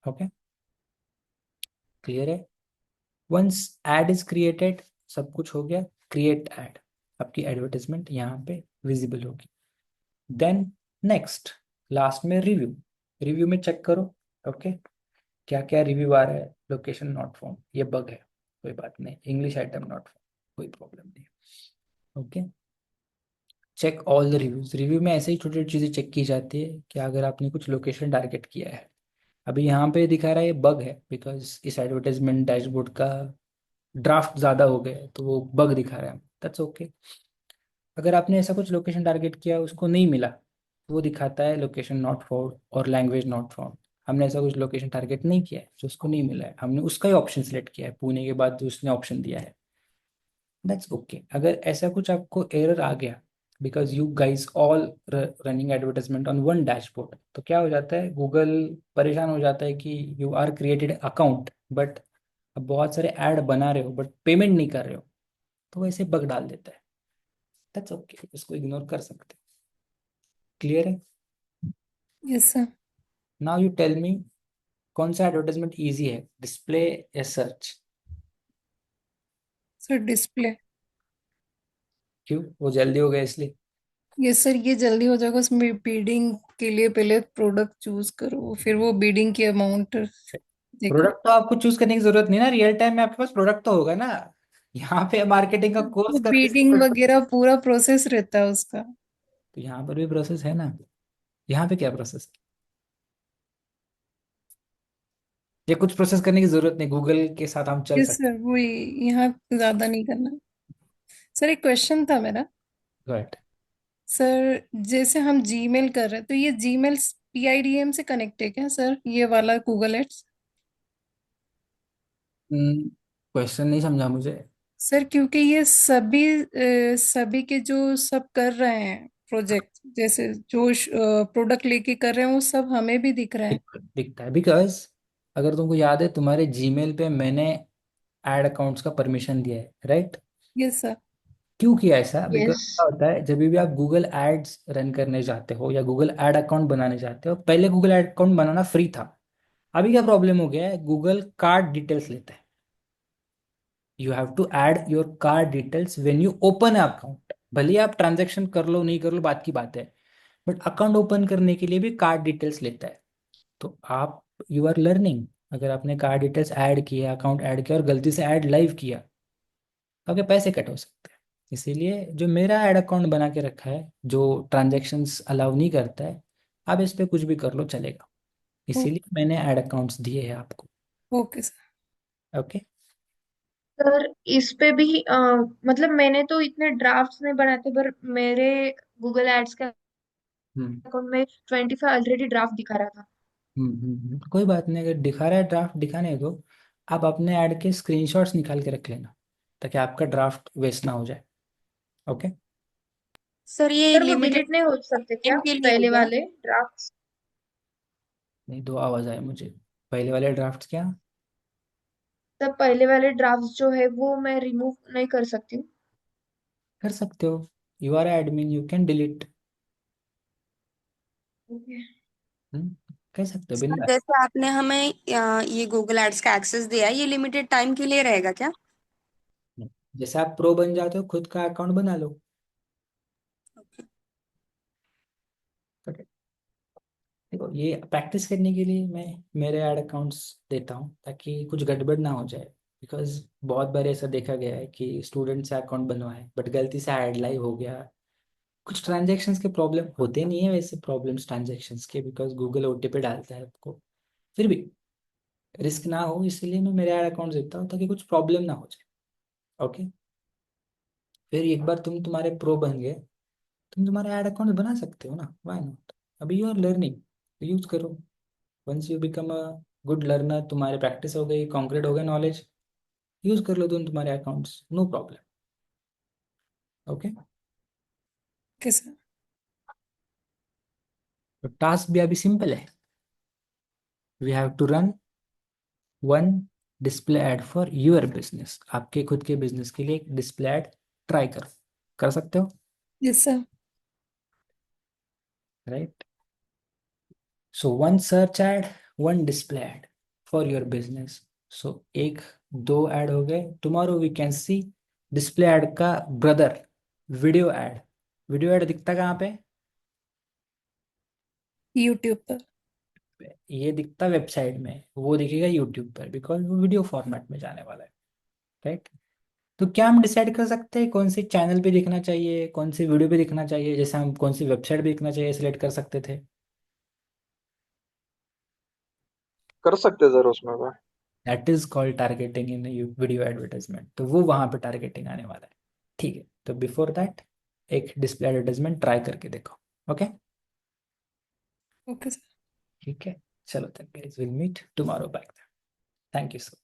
Okay, clear है? once ad is created, सब कुछ हो गया, create ad, आपकी एडवर्टाइजमेंट यहाँ पे विजिबल होगी। देन नेक्स्ट, लास्ट में रिव्यू। रिव्यू में चेक करो, ओके, क्या क्या रिव्यू आ रहा है। लोकेशन नॉट फाउंड, ये बग है, कोई बात नहीं। इंग्लिश आइटम नॉट फाउंड, कोई प्रॉब्लम नहीं। Okay, check all the reviews. Review में ऐसे ही छोटी छोटी चीज़ें चेक की जाती है कि अगर आपने कुछ लोकेशन टारगेट किया है। अभी यहाँ पे दिखा रहा है ये बग है, बिकॉज इस एडवर्टाइजमेंट डैशबोर्ड का ड्राफ्ट ज़्यादा हो गया है, तो वो बग दिखा रहा है। That's okay. अगर आपने ऐसा कुछ लोकेशन टारगेट किया, उसको नहीं मिला, तो वो दिखाता है लोकेशन नॉट फाउंड और लैंग्वेज नॉट फाउंड। हमने ऐसा कुछ लोकेशन टारगेट नहीं किया है जो उसको नहीं मिला है, हमने उसका ही ऑप्शन सेलेक्ट किया है पुणे के बाद जो उसने ऑप्शन दिया है। That's okay. अगर ऐसा कुछ आपको एरर आ गया, because you guys all running advertisement on one dashboard, तो क्या हो जाता है, गूगल परेशान हो जाता है कि you are created account but अब बहुत सारे ऐड बना रहे हो बट पेमेंट नहीं कर रहे हो, तो वैसे बग डाल देता है। दैट्स ओके, इसको इग्नोर कर सकते हैं। क्लियर है? Yes sir. Now you tell me, कौन सा एडवर्टाइजमेंट इजी है, डिस्प्ले या सर्च? Sir display. क्यों, वो जल्दी हो गया इसलिए? यस सर, ये जल्दी हो जाएगा। उसमें बीडिंग के लिए पहले प्रोडक्ट चूज करो, फिर वो बीडिंग की अमाउंट देखो। प्रोडक्ट तो आपको चूज करने की जरूरत नहीं ना, रियल टाइम में आपके पास प्रोडक्ट तो होगा ना। यहाँ पे मार्केटिंग का वो कोर्स कर रहे बीडिंग स्टूडेंट, वगैरह पूरा प्रोसेस रहता है उसका। तो यहाँ पर भी प्रोसेस है ना। यहाँ पे क्या प्रोसेस है? ये कुछ प्रोसेस करने की जरूरत नहीं, गूगल के साथ हम चल यस सकते सर, वही। यहाँ ज्यादा नहीं करना। सर एक क्वेश्चन था मेरा। हैं। गुड। सर जैसे हम जीमेल कर रहे हैं, तो ये जीमेल पीआईडीएम से कनेक्ट है क्या सर, ये वाला गूगल एड्स? क्वेश्चन नहीं समझा मुझे। सर क्योंकि ये सभी के जो सब कर रहे हैं प्रोजेक्ट, जैसे जो प्रोडक्ट लेके कर रहे हैं, वो सब हमें भी दिख रहा है। दिखता है बिकॉज अगर तुमको याद है, तुम्हारे जीमेल पे मैंने ऐड अकाउंट्स का परमिशन दिया है, राइट? Yes sir. क्यों किया ऐसा? Because yes. क्या होता है, जब भी आप गूगल एड्स रन करने जाते हो या गूगल एड अकाउंट बनाने जाते हो, पहले गूगल एड अकाउंट बनाना फ्री था। अभी क्या प्रॉब्लम हो गया है, गूगल कार्ड डिटेल्स लेता है। You have to add your card details when you open account. भले ही आप ट्रांजेक्शन कर लो नहीं कर लो, बात की बात है, बट अकाउंट ओपन करने के लिए भी कार्ड डिटेल्स लेता है। तो आप, यू आर लर्निंग, अगर आपने कार्ड डिटेल्स ऐड किया, अकाउंट ऐड किया और गलती से ऐड लाइव किया, तो आपके पैसे कट हो सकते हैं। इसीलिए जो मेरा ऐड अकाउंट बना के रखा है, जो ट्रांजेक्शन्स अलाउ नहीं करता है, आप इस पे कुछ भी कर लो चलेगा। इसीलिए मैंने ऐड अकाउंट्स दिए हैं आपको। Okay sir. ओके। सर इस पे भी मतलब मैंने तो इतने ड्राफ्ट्स नहीं बनाए थे, पर मेरे गूगल एड्स के हम्म अकाउंट में 25 ऑलरेडी ड्राफ्ट दिखा रहा था। कोई बात नहीं, अगर दिखा रहा है ड्राफ्ट दिखाने दो। आप अपने ऐड के स्क्रीनशॉट्स निकाल के रख लेना, ताकि आपका ड्राफ्ट वेस्ट ना हो जाए। ओके। सर ये सर वो लिमिटेड डिलीट नहीं हो सकते क्या टाइम के लिए है पहले क्या? वाले ड्राफ्ट्स? नहीं, दो आवाज आए मुझे। पहले वाले ड्राफ्ट क्या? तब पहले वाले ड्राफ्ट्स जो है वो मैं रिमूव नहीं कर सकती हूँ? कर सकते हो, you are admin, you can delete. Okay. कह सकते हो सर बिंदास। जैसे आपने हमें ये गूगल एड्स का एक्सेस दिया है, ये लिमिटेड टाइम के लिए रहेगा क्या? जैसे आप प्रो बन जाते हो, खुद का अकाउंट बना लो। ओके। देखो, ये प्रैक्टिस करने के लिए मैं मेरे ऐड अकाउंट्स देता हूँ, ताकि कुछ गड़बड़ ना हो जाए। बिकॉज बहुत बार ऐसा देखा गया है कि स्टूडेंट से अकाउंट बनवाए बट गलती से ऐड लाइव हो गया। कुछ ट्रांजेक्शन्स के प्रॉब्लम होते नहीं है वैसे, प्रॉब्लम्स ट्रांजेक्शन्स के, बिकॉज गूगल ओटीपी डालता है आपको। फिर भी रिस्क ना हो, इसलिए मैं मेरे ऐड अकाउंट देता हूँ, ताकि कुछ प्रॉब्लम ना हो जाए। ओके। फिर एक बार तुम्हारे प्रो बन गए, तुम्हारा ऐड अकाउंट बना सकते हो ना, व्हाई नॉट? अभी यू आर लर्निंग, यूज करो। Once you become a good learner, तुम्हारी प्रैक्टिस हो गई, कॉन्क्रीट हो गया नॉलेज, यूज कर लो तुम तुम्हारे accounts, no problem. Okay, okay sir. तो टास्क भी अभी सिंपल है। We have to run one display ad for your business. आपके खुद के बिजनेस के लिए एक डिस्प्ले एड ट्राई करो, कर सकते हो, yes sir. Right? So one search ad, one display ad for your business. So एक दो ऐड हो गए। Tomorrow we can see display ad का brother, video ad. Video ad दिखता कहाँ पे? यूट्यूब पर। ये दिखता वेबसाइट में, वो दिखेगा यूट्यूब पर, बिकॉज वो वीडियो फॉर्मेट में जाने वाला है, राइट? तो क्या हम डिसाइड कर सकते हैं कौन से चैनल पे दिखना चाहिए, कौन सी वीडियो पे दिखना चाहिए, जैसे हम कौन सी वेबसाइट पे दिखना चाहिए सिलेक्ट कर सकते थे? कर सकते सर उसमें भी। That is called targeting in video advertisement. तो वो वहां पे टारगेटिंग आने वाला है, ठीक है? तो बिफोर दैट एक डिस्प्ले एडवर्टाइजमेंट ट्राई करके देखो। Okay, okay sir. ठीक है, चलो, तक will meet tomorrow back. Thank you so